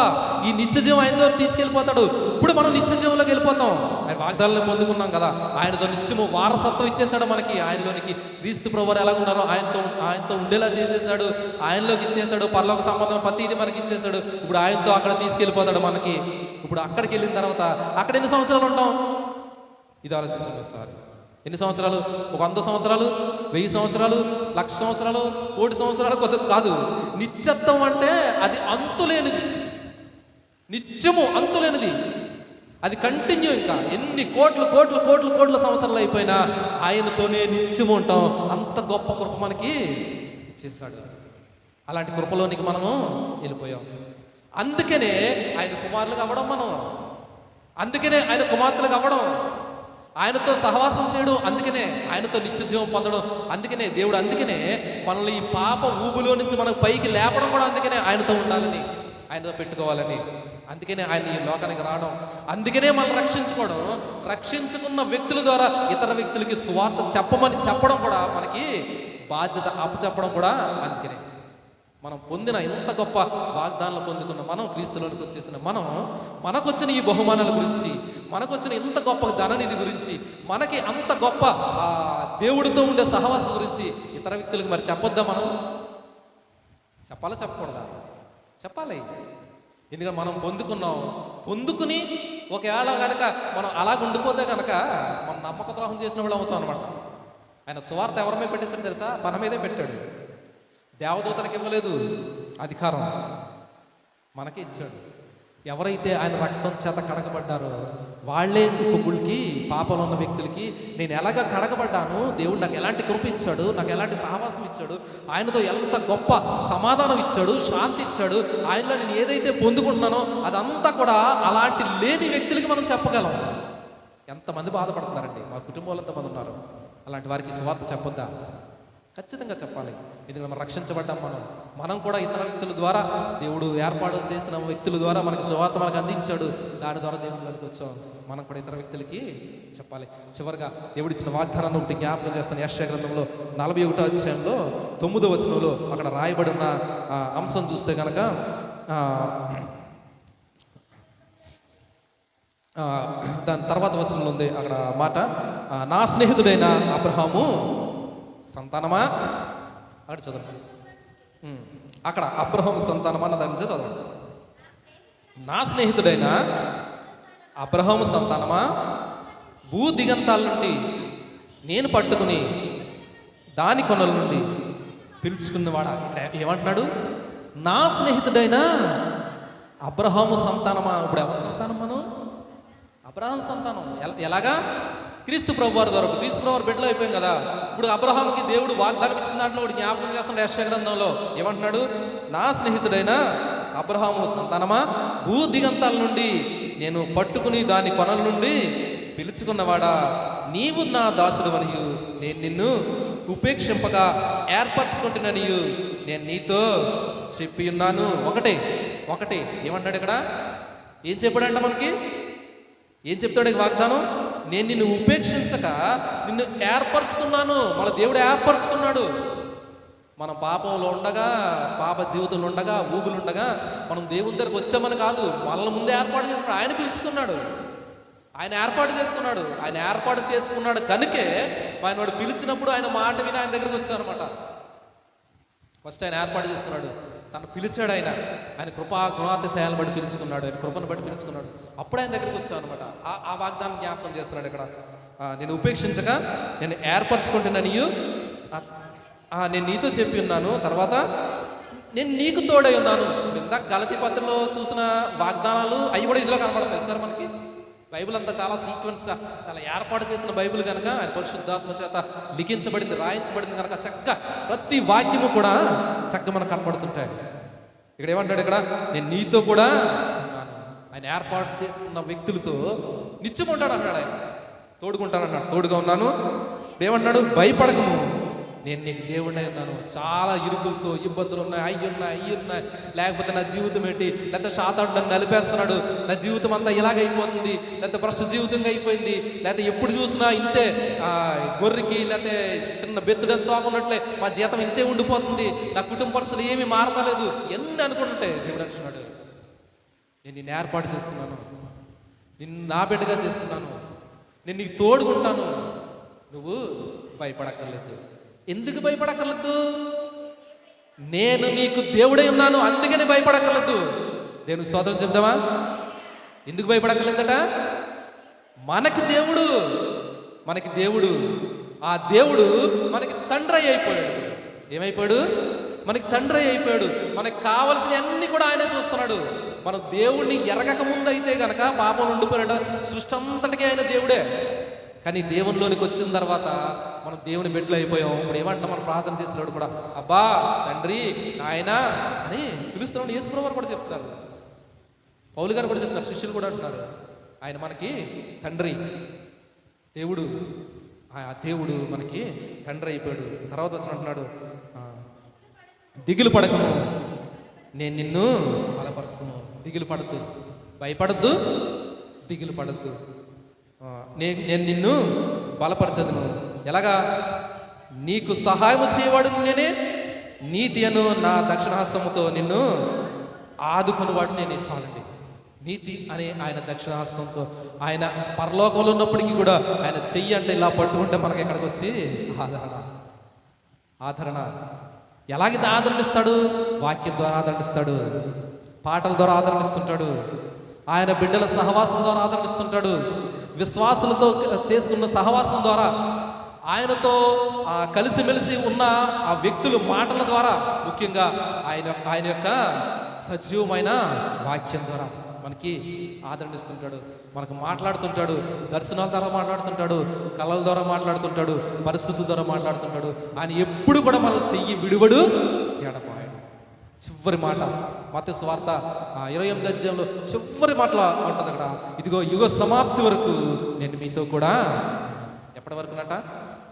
ఈ నిత్య జీవం ఆయన ద్వారా తీసుకెళ్ళిపోతాడు. ఇప్పుడు మనం నిత్య జీవంలోకి వెళ్ళిపోతాం. ఆయన వాగ్దానాలను పొందుకున్నాం కదా, ఆయనతో నిత్యము వారసత్వం ఇచ్చేశాడు మనకి. ఆయనలోనికి క్రీస్తు ప్రభువారు ఎలా ఉన్నారో ఆయనతో ఉండేలా చేసేసాడు, ఆయనలోకి ఇచ్చేసాడు. పరలోక సంబంధం ప్రతిదీ మనకి ఇచ్చేసాడు. ఇప్పుడు ఆయనతో అక్కడ తీసుకెళ్ళిపోతాడు మనకి. ఇప్పుడు అక్కడికి వెళ్ళిన తర్వాత అక్కడ ఎన్ని సంవత్సరాలు ఉంటాం? ఇది ఆలోచించండి ఒకసారి. ఎన్ని సంవత్సరాలు? 100 సంవత్సరాలు, 1000 సంవత్సరాలు, 1,00,000 సంవత్సరాలు, 1,00,000 సంవత్సరాలు కాదు. నిత్యత్వం అంటే అది అంతులేనిది, నిత్యము అంతులేనిది, అది కంటిన్యూ. ఇంకా ఎన్ని కోట్ల సంవత్సరాలు అయిపోయినా ఆయనతోనే నిత్యము ఉంటాం. అంత గొప్ప కృప మనకి ఇచ్చేసాడు. అలాంటి కృపలోనికి మనము వెళ్ళిపోయాం. అందుకనే ఆయన కుమారులుగా అవ్వడం మనం, అందుకనే ఆయన కుమార్తెలుగా అవ్వడం, ఆయనతో సహవాసం చేయడం, అందుకనే ఆయనతో నిత్య జీవం పొందడం, అందుకనే దేవుడు, అందుకనే మనల్ని ఈ పాప ఊబులో నుంచి మనకు పైకి లేపడం కూడా అందుకనే ఆయనతో ఉండాలని, ఆయనతో పెట్టుకోవాలని. అందుకనే ఆయన ఈ లోకానికి రావడం, అందుకనే మనం రక్షించుకోవడం, రక్షించుకున్న వ్యక్తుల ద్వారా ఇతర వ్యక్తులకి సువార్త చెప్పమని చెప్పడం కూడా మనకి బాధ్యత, అప్పచెప్పడం కూడా. అందుకనే మనం పొందిన ఇంత గొప్ప వాగ్దానాలు పొందుకున్న మనం, క్రీస్తులోనికి వచ్చేసిన మనం, మనకొచ్చిన ఈ బహుమానాల గురించి, మనకొచ్చిన ఇంత గొప్ప ధననిధి గురించి, మనకి అంత గొప్ప దేవుడితో ఉండే సహవాసం గురించి ఇతర వ్యక్తులకు మరి చెప్పొద్దా? మనం చెప్పాలా చెప్పకూడదా? చెప్పాలి. ఎందుకంటే మనం పొందుకుని ఒకవేళ కనుక మనం అలాగ ఉండిపోతే కనుక మనం నమ్మక ద్రోహం చేసిన వాళ్ళు అవుతాం అనమాట. ఆయన సువార్త ఎవరి మీద పెట్టేశాడు తెలుసా? మన మీదే పెట్టాడు. దేవదూతలకు ఇవ్వలేదు అధికారం, మనకే ఇచ్చాడు. ఎవరైతే ఆయన రక్తం చేత కడగబడ్డారో వాళ్ళే ఇంకొకళ్ళకి, పాపంలో ఉన్న వ్యక్తులకి, నేను ఎలాగ కడగబడ్డాను, దేవుడు నాకు ఎలాంటి కృప ఇచ్చాడు, నాకు ఎలాంటి సహవాసం ఇచ్చాడు, ఆయనతో ఎంత గొప్ప సమాధానం ఇచ్చాడు, శాంతి ఇచ్చాడు, ఆయనలో నేను ఏదైతే పొందుకుంటున్నానో అదంతా కూడా అలాంటి లేని వ్యక్తులకి మనం చెప్పగలం. ఎంతమంది బాధపడుతున్నారండి, మా కుటుంబంలో ఎంతమంది ఉన్నారు. అలాంటి వారికి సువార్త చెప్పొద్దా? ఖచ్చితంగా చెప్పాలి. ఎందుకంటే మనం రక్షించబడ్డాం. మనం కూడా ఇతర వ్యక్తుల ద్వారా, దేవుడు ఏర్పాటు చేసిన వ్యక్తుల ద్వారా మనకి సువార్త మనకు అందించాడు. దాని ద్వారా దేవుళ్ళకి వచ్చాం. మనం కూడా ఇతర వ్యక్తులకి చెప్పాలి. చివరిగా దేవుడిచ్చిన వాగ్దానాన్ని ఒకటి జ్ఞాపకం చేస్తాను. యెషయా గ్రంథంలో 41వ అధ్యాయంలో 9వ వచనంలో అక్కడ రాయబడి ఉన్న అంశం చూస్తే కనుక దాని తర్వాత వచనంలో ఉంది అక్కడ మాట, నా స్నేహితుడైన అబ్రహాము సంతానమా, అక్కడ చదవండి. అక్కడ అబ్రహాము సంతానమా అన్న దాని నుంచి చదవండి. నా స్నేహితుడైన అబ్రహాము సంతానమా, భూ దిగంతాల నుండి నేను పట్టుకుని దాని కొనల నుండి పిలుచుకున్నవాడా. ఏమంటున్నాడు? నా స్నేహితుడైన అబ్రహాము సంతానమా. ఇప్పుడు ఎవరి సంతానం? మనం అబ్రహాం సంతానం. ఎలాగా? క్రీస్తు ప్రభు వారి ద్వారా. క్రీస్తు ప్రభు వారి బిడ్డలు అయిపోయాం కదా. ఇప్పుడు అబ్రహాంకి దేవుడు వాగ్దానం ఇచ్చిన దాంట్లో ఒకటి జ్ఞాపకం చేస్తున్నాడు యెషయా గ్రంథంలో. ఏమంటున్నాడు? నా స్నేహితుడైన అబ్రహాము సంతానమా, భూ దిగంతాల నుండి నేను పట్టుకుని దాని కొనల నుండి పిలుచుకున్నవాడా, నీవు నా దాసుడవనియు నేను నిన్ను ఉపేక్షింపగా ఏర్పరచుకుంటున్నానియు నేను నీతో చెప్పి ఉన్నాను. ఒకటే ఏమంటాడు ఇక్కడ? ఏం చెప్పాడంట మనకి? ఏం చెప్తాడు వాగ్దానం? నేను నిన్ను ఉపేక్షించక నిన్ను ఏర్పరచుకున్నాను. మన దేవుడు ఏర్పరచుకున్నాడు. మనం పాపంలో ఉండగా, పాప జీవితంలో ఉండగా, ఊగులు ఉండగా మనం దేవుని దగ్గరకు వచ్చామని కాదు, వాళ్ళ ముందే ఏర్పాటు చేసుకున్నాడు. ఆయన పిలుచుకున్నాడు, ఆయన ఏర్పాటు చేసుకున్నాడు. ఆయన ఏర్పాటు చేసుకున్నాడు కనుకే ఆయన వాడు పిలిచినప్పుడు ఆయన మాట విని ఆయన దగ్గరికి వచ్చాను అనమాట. ఫస్ట్ ఆయన ఏర్పాటు చేసుకున్నాడు, తను పిలిచాడు. ఆయన కృపా గుణాతిశయాలను బట్టి పిలుచుకున్నాడు, ఆయన కృపను బట్టి పిలుచుకున్నాడు. అప్పుడు ఆయన దగ్గరికి వచ్చాను అనమాట. ఆ వాగ్దానం జ్ఞాపకం చేస్తున్నాడు ఇక్కడ. నేను ఉపేక్షించక నేను ఏర్పరచుకుంటున్నాను, నేను నీతో చెప్పి ఉన్నాను. తర్వాత నేను నీకు తోడై ఉన్నాను. ఇందాక గలతీ పత్రికలో చూసిన వాగ్దానాలు అవి కూడా ఇందులో కనపడతాయి సార్. మనకి బైబిల్ అంతా చాలా సీక్వెన్స్గా, చాలా ఏర్పాటు చేసిన బైబిల్ కనుక, ఆయన పరిశుద్ధాత్మ చేత లిఖించబడింది, రాయించబడింది కనుక చక్కగా ప్రతి వాక్యము కూడా చక్కగా మనకు కనపడుతుంటాయి. ఇక్కడ ఏమంటాడు? ఇక్కడ నేను నీతో కూడా ఉన్నాను. ఆయన ఏర్పాటు చేసుకున్న వ్యక్తులతో నిత్యం ఉంటాడు అన్నాడు. ఆయన తోడుకుంటానన్నాడు, తోడుగా ఉన్నాను. ఏమంటున్నాడు? భయపడకము, నేను నీకు దేవుడినే ఉన్నాను. చాలా ఇరుకులతో ఇబ్బందులు ఉన్నాయి, అయ్యి ఉన్నాయి, లేకపోతే నా జీవితం ఏంటి, లేకపోతే శాతాడు నన్ను నలిపేస్తున్నాడు, నా జీవితం అంతా ఇలాగైపోతుంది, లేకపోతే భ్రష్ట జీవితంగా అయిపోయింది, లేకపోతే ఎప్పుడు చూసినా ఇంతే, గొర్రెకి లేకపోతే చిన్న బెత్తుడంతో ఆకున్నట్లే మా జీతం ఇంతే ఉండిపోతుంది, నా కుటుంబ పరిస్థితులు ఏమీ మారతలేదు, ఎన్ని అనుకుంటే దేవుడు అంటున్నాడు, నేను నిన్ను ఏర్పాటు చేసుకున్నాను, నిన్ను నా బిడ్డగా చేసుకున్నాను, నేను నీకు తోడుకుంటాను, నువ్వు భయపడక్కర్లేదు. ఎందుకు భయపడక్కర్లేదు? నేను నీకు దేవుడై ఉన్నాను, అందుకని భయపడక్కర్లేదు. దేవుని స్తోత్రం చెప్దామా? ఎందుకు భయపడక్కర్లేదట? మనకి దేవుడు, ఆ దేవుడు మనకి తండ్రి అయిపోయాడు. ఏమైపోయాడు? మనకి తండ్రి అయిపోయాడు. మనకి కావలసిన అన్ని కూడా ఆయనే చూస్తున్నాడు. మనం దేవుణ్ణి ఎరగక ముందు అయితే గనక పాపం ఉండిపోయినట్టు సృష్టి అంతటికీ ఆయన దేవుడే. కానీ దేవునిలోనికి వచ్చిన తర్వాత మనం దేవుని బిడ్డలు అయిపోయాం. ఇప్పుడు ఏమంటాం? మనం ప్రార్థన చేస్తున్నాడు కూడా, అబ్బా తండ్రి నాయన అని పిలుస్తున్నాడు. యేసుప్రభు వారు కూడా చెప్తారు, పౌలు గారు కూడా చెప్తారు, శిష్యులు కూడా అంటున్నారు, ఆయన మనకి తండ్రి, దేవుడు. ఆ దేవుడు మనకి తండ్రి అయిపోయాడు. తర్వాత వచ్చి అంటున్నాడు, దిగులు పడకము, నేను నిన్ను బలపరుస్తాను. దిగులు పడద్దు, భయపడద్దు, దిగులు పడద్దు, నేను నిన్ను బలపరచదును. ఎలాగా? నీకు సహాయం చేయవాడు నేనే, నీతి అను నా దక్షిణహస్తముతో నిన్ను ఆదుకునేవాడు నేనే. చాలండి. నీతి అనే ఆయన దక్షిణహస్తంతో, ఆయన పరలోకంలో ఉన్నప్పటికీ కూడా ఆయన చెయ్యి అంటే ఇలా పట్టుకుంటే మనకి ఎక్కడికి వచ్చి ఆదరణ. ఎలాగైతే ఆదరణిస్తాడు? వాక్యం ద్వారా ఆదరణిస్తాడు, పాటల ద్వారా ఆదరణిస్తుంటాడు, ఆయన బిడ్డల సహవాసం ద్వారా ఆదరణిస్తుంటాడు, విశ్వాసులతో చేసుకున్న సహవాసం ద్వారా, ఆయనతో కలిసిమెలిసి ఉన్న ఆ వ్యక్తులు మాటల ద్వారా, ముఖ్యంగా ఆయన యొక్క సజీవమైన వాక్యం ద్వారా మనకి ఆదరణిస్తుంటాడు, మనకు మాట్లాడుతుంటాడు, దర్శనాల ద్వారా మాట్లాడుతుంటాడు, కళల ద్వారా మాట్లాడుతుంటాడు, పరిస్థితుల ద్వారా మాట్లాడుతుంటాడు. ఆయన ఎప్పుడు కూడా మన చెయ్యి విడువడు, ఎడపాయడు. చివరి మాట మత్తయి సువార్త 28వ అధ్యాయంలో చివరి మాటలు ఉంటుంది అక్కడ, ఇదిగో యుగ సమాప్తి వరకు నేను మీతో కూడా. ఎప్పటి వరకునట?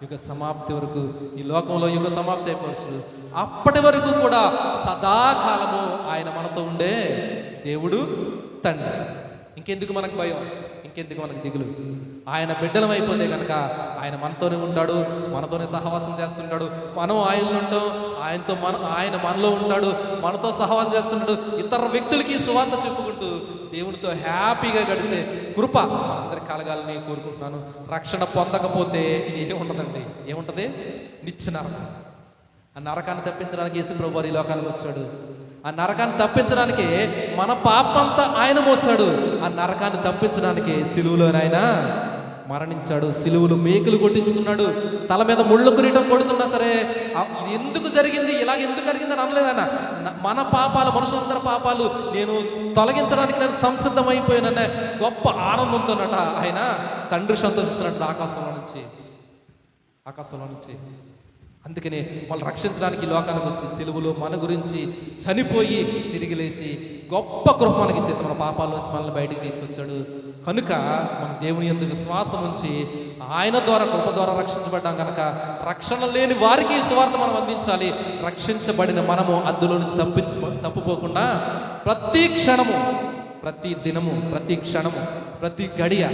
యుగ సమాప్తి వరకు. ఈ లోకంలో యుగ సమాప్తి అయిపోవచ్చు, అప్పటి వరకు కూడా సదాకాలము ఆయన మనతో ఉండే దేవుడు తండ్రి. ఇంకెందుకు మనకు భయం, ఇంకెందుకు మనకు దిగులు? ఆయన బిడ్డలం అయిపోతే కనుక ఆయన మనతోనే ఉంటాడు, మనతోనే సహవాసం చేస్తుంటాడు. మనం ఆయనలో ఉంటాం, ఆయన మనలో ఉంటాడు, మనతో సహవాసం చేస్తుంటాడు. ఇతర వ్యక్తులకి సువార్త చెప్పుకుంటూ దేవునితో హ్యాపీగా గడిచే కృప మనందరికి కలగాలని కోరుకుంటున్నాను. రక్షణ పొందకపోతే ఇది ఏముండదండి, ఏముంటుంది? నిత్య నరకం. ఆ నరకాన్ని తప్పించడానికి యేసు ప్రభువు వారు ఈ లోకానికి వచ్చాడు. ఆ నరకాన్ని తప్పించడానికి మన పాపంతా ఆయన మోసాడు. ఆ నరకాన్ని తప్పించడానికి సిలువలో ఆయన మరణించాడు. సిలువలు మేకులు కొట్టించుకున్నాడు. తల మీద ముళ్ళు కిరీటం కొడుతున్నా సరే ఇది ఎందుకు జరిగింది, ఇలాగ ఎందుకు జరిగింది అని అనలేదు ఆయన. మన పాపాలు, మనుషులందరి పాపాలు నేను తొలగించడానికి నేను సంసిద్ధమైపోయాననే గొప్ప ఆనందంతోనట ఆయన తండ్రి సంతోషిస్తున్నట్టు ఆకాశంలో నుంచి. అందుకనే వాళ్ళు రక్షించడానికి లోకానికి వచ్చి సిలువలో మన గురించి చనిపోయి తిరిగి లేచి గొప్ప కృప మనకి ఇచ్చేసి మన పాపాల్లోంచి మనల్ని బయటికి తీసుకొచ్చాడు. కనుక మన దేవుని యందు విశ్వాసం ఉంచి ఆయన ద్వారా, కృప ద్వారా రక్షించబడ్డాం కనుక రక్షణ లేని వారికి సువార్త మనం అందించాలి. రక్షించబడిన మనము అందులో నుంచి తప్పుపోకుండా ప్రతి క్షణము, ప్రతి దినము, ప్రతి క్షణము, ప్రతి గడియ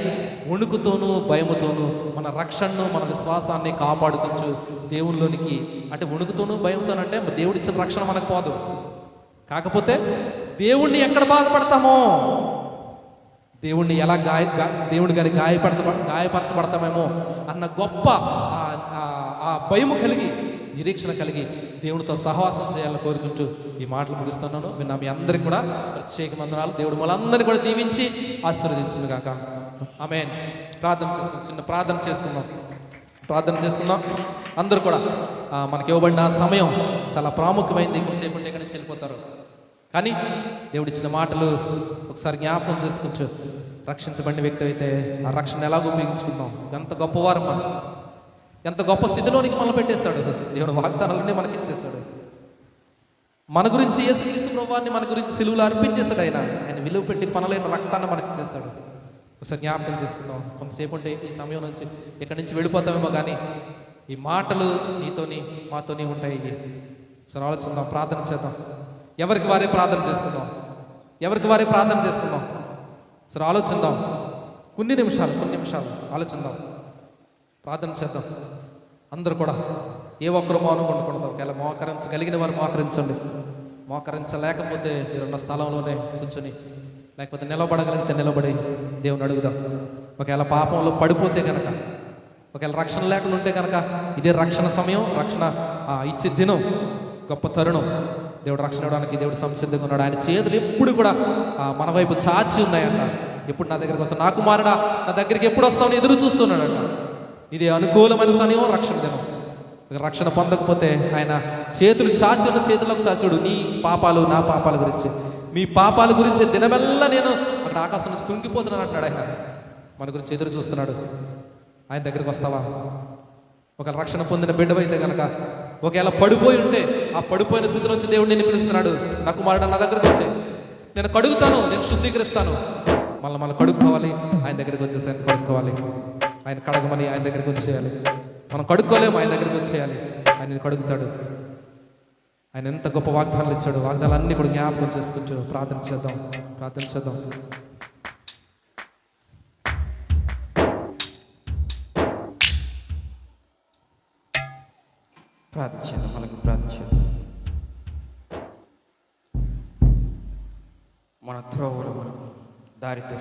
వణుకుతోనూ భయముతోనూ మన రక్షణను, మన విశ్వాసాన్ని కాపాడుకుంటూ దేవునిలోనికి, అంటే వణుకుతోనూ భయంతోనంటే దేవుడిచ్చిన రక్షణ మనకు పోదు. కాకపోతే దేవుణ్ణి ఎక్కడ బాధపడతామో, దేవుణ్ణి ఎలా దేవుడు కానీ గాయపరచబడతామేమో అన్న గొప్ప ఆ భయము కలిగి, నిరీక్షణ కలిగి దేవునితో సహవాసం చేయాలని కోరుకుంటూ ఈ మాటలు ముగిస్తున్నాను. విన్నా మీ అందరికీ కూడా ప్రత్యేక వందనాలు. దేవుడు మనందరినీ కూడా దీవించి ఆశీర్వదించును గాక. ఆమేన్. చిన్న ప్రార్థన చేసుకుందాం. అందరూ కూడా మనకి ఇవ్వబడిన సమయం చాలా ప్రాముఖ్యమైంది. కొంతసేపు ఉంటే ఇక్కడి నుంచి వెళ్ళిపోతారు. కానీ దేవుడిచ్చిన మాటలు ఒకసారి జ్ఞాపకం చేసుకుంటూ రక్షించబడిన వ్యక్తి అయితే ఆ రక్షణ ఎలాగో ఉపయోగించుకున్నాం. ఎంత గొప్పవారు మనం, ఎంత గొప్ప స్థితిలోనికి మనం పెట్టేశాడు. దేవుడు వాగ్దానాలన్నీ మనకి ఇచ్చేశాడు. మన గురించి యేసుక్రీస్తు ప్రభువాన్ని మన గురించి సిలువలో అర్పించేశాడు. ఆయన విలువ పెట్టి కొనలేని రక్తాన్ని మనకి ఇచ్చేస్తాడు. ఒకసారి జ్ఞాపకం చేసుకుందాం. కొంతసేపు ఉంటే ఈ సమయం నుంచి ఇక్కడి నుంచి వెళ్ళిపోతామేమో, కానీ ఈ మాటలు నీతోని మాతోని ఉంటాయి. ఒకసారి ఆలోచిద్దాం, ప్రార్థన చేద్దాం. ఎవరికి వారే ప్రార్థన చేసుకుందాం. సరే ఆలోచిద్దాం. కొన్ని నిమిషాలు ఆలోచిద్దాం, ప్రార్థన చేద్దాం. అందరూ కూడా ఏ ఒక్కరు మౌనం ఉండకూడదు. ఒకవేళ మోకరించగలిగిన వారు మోకరించండి. మోకరించలేకపోతే మీరున్న స్థలంలోనే కూర్చొని, లేకపోతే నిలబడగలిగితే నిలబడి దేవుని అడుగుదాం. ఒకవేళ పాపంలో పడిపోతే కనుక, ఒకవేళ రక్షణ లేకుండా ఉంటే కనుక ఇదే రక్షణ సమయం, రక్షణ ఇచ్చే దినం, గొప్ప తరుణం. దేవుడు రక్షణ ఇవ్వడానికి దేవుడు సంసిద్ధంగా ఉన్నాడు. ఆయన చేతులు ఎప్పుడు కూడా మన వైపు చాచి ఉన్నాయంట. ఎప్పుడు నా దగ్గరికి వస్తాను, నా కుమారుడా నా దగ్గరికి ఎప్పుడు వస్తావు ఎదురు చూస్తున్నాడంట. ఇది అనుకూలమైన సమయం, రక్షణ దినం. రక్షణ పొందకపోతే ఆయన చేతులు చాచి ఉన్న చేతులు ఒకసారి చూడు. నీ పాపాలు, నా పాపాల గురించి, మీ పాపాల గురించి దినమెల్లా నేను అక్కడ ఆకాశం నుంచి కుంగిపోతున్నాను అంటున్నాడు. ఆయన మన గురించి ఎదురు చూస్తున్నాడు. ఆయన దగ్గరికి వస్తావా? ఒక రక్షణ పొందిన బిడ్డవైతే కనుక, ఒకవేళ పడిపోయి ఉంటే ఆ పడిపోయిన స్థితి నుంచి దేవుడు నిన్ను పిలుస్తున్నాడు. నా కుమారుడు నా దగ్గరకు వచ్చే, నేను కడుగుతాను, నేను శుద్ధీకరిస్తాను. మళ్ళీ కడుక్కోవాలి, ఆయన దగ్గరికి వచ్చేసి ఆయన కడుక్కోవాలి. ఆయన కడగమని ఆయన దగ్గరికి వచ్చేయాలి. మనం కడుక్కోలేము, ఆయన దగ్గరికి వచ్చేయాలి. ఆయన కడుగుతాడు. ఆయన ఎంత గొప్ప వాగ్దానాలు ఇచ్చాడు. వాగ్దానాలన్నీ కూడా జ్ఞాపకం చేసుకుంటూ ప్రార్థన చేద్దాం. మనకు మన త్రోవలు, మనం దారితో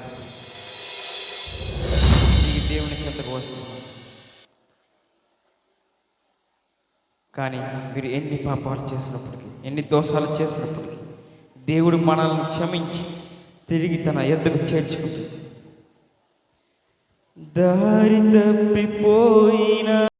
ఈ దేవుని చెంతకు వస్తున్నాం. కానీ మీరు ఎన్ని పాపాలు చేసినప్పటికీ, ఎన్ని దోషాలు చేసినప్పటికీ దేవుడు మనల్ని క్షమించి తిరిగి తన యొద్దకు చేర్చుకుంటుంది. దారి తప్పిపోయిన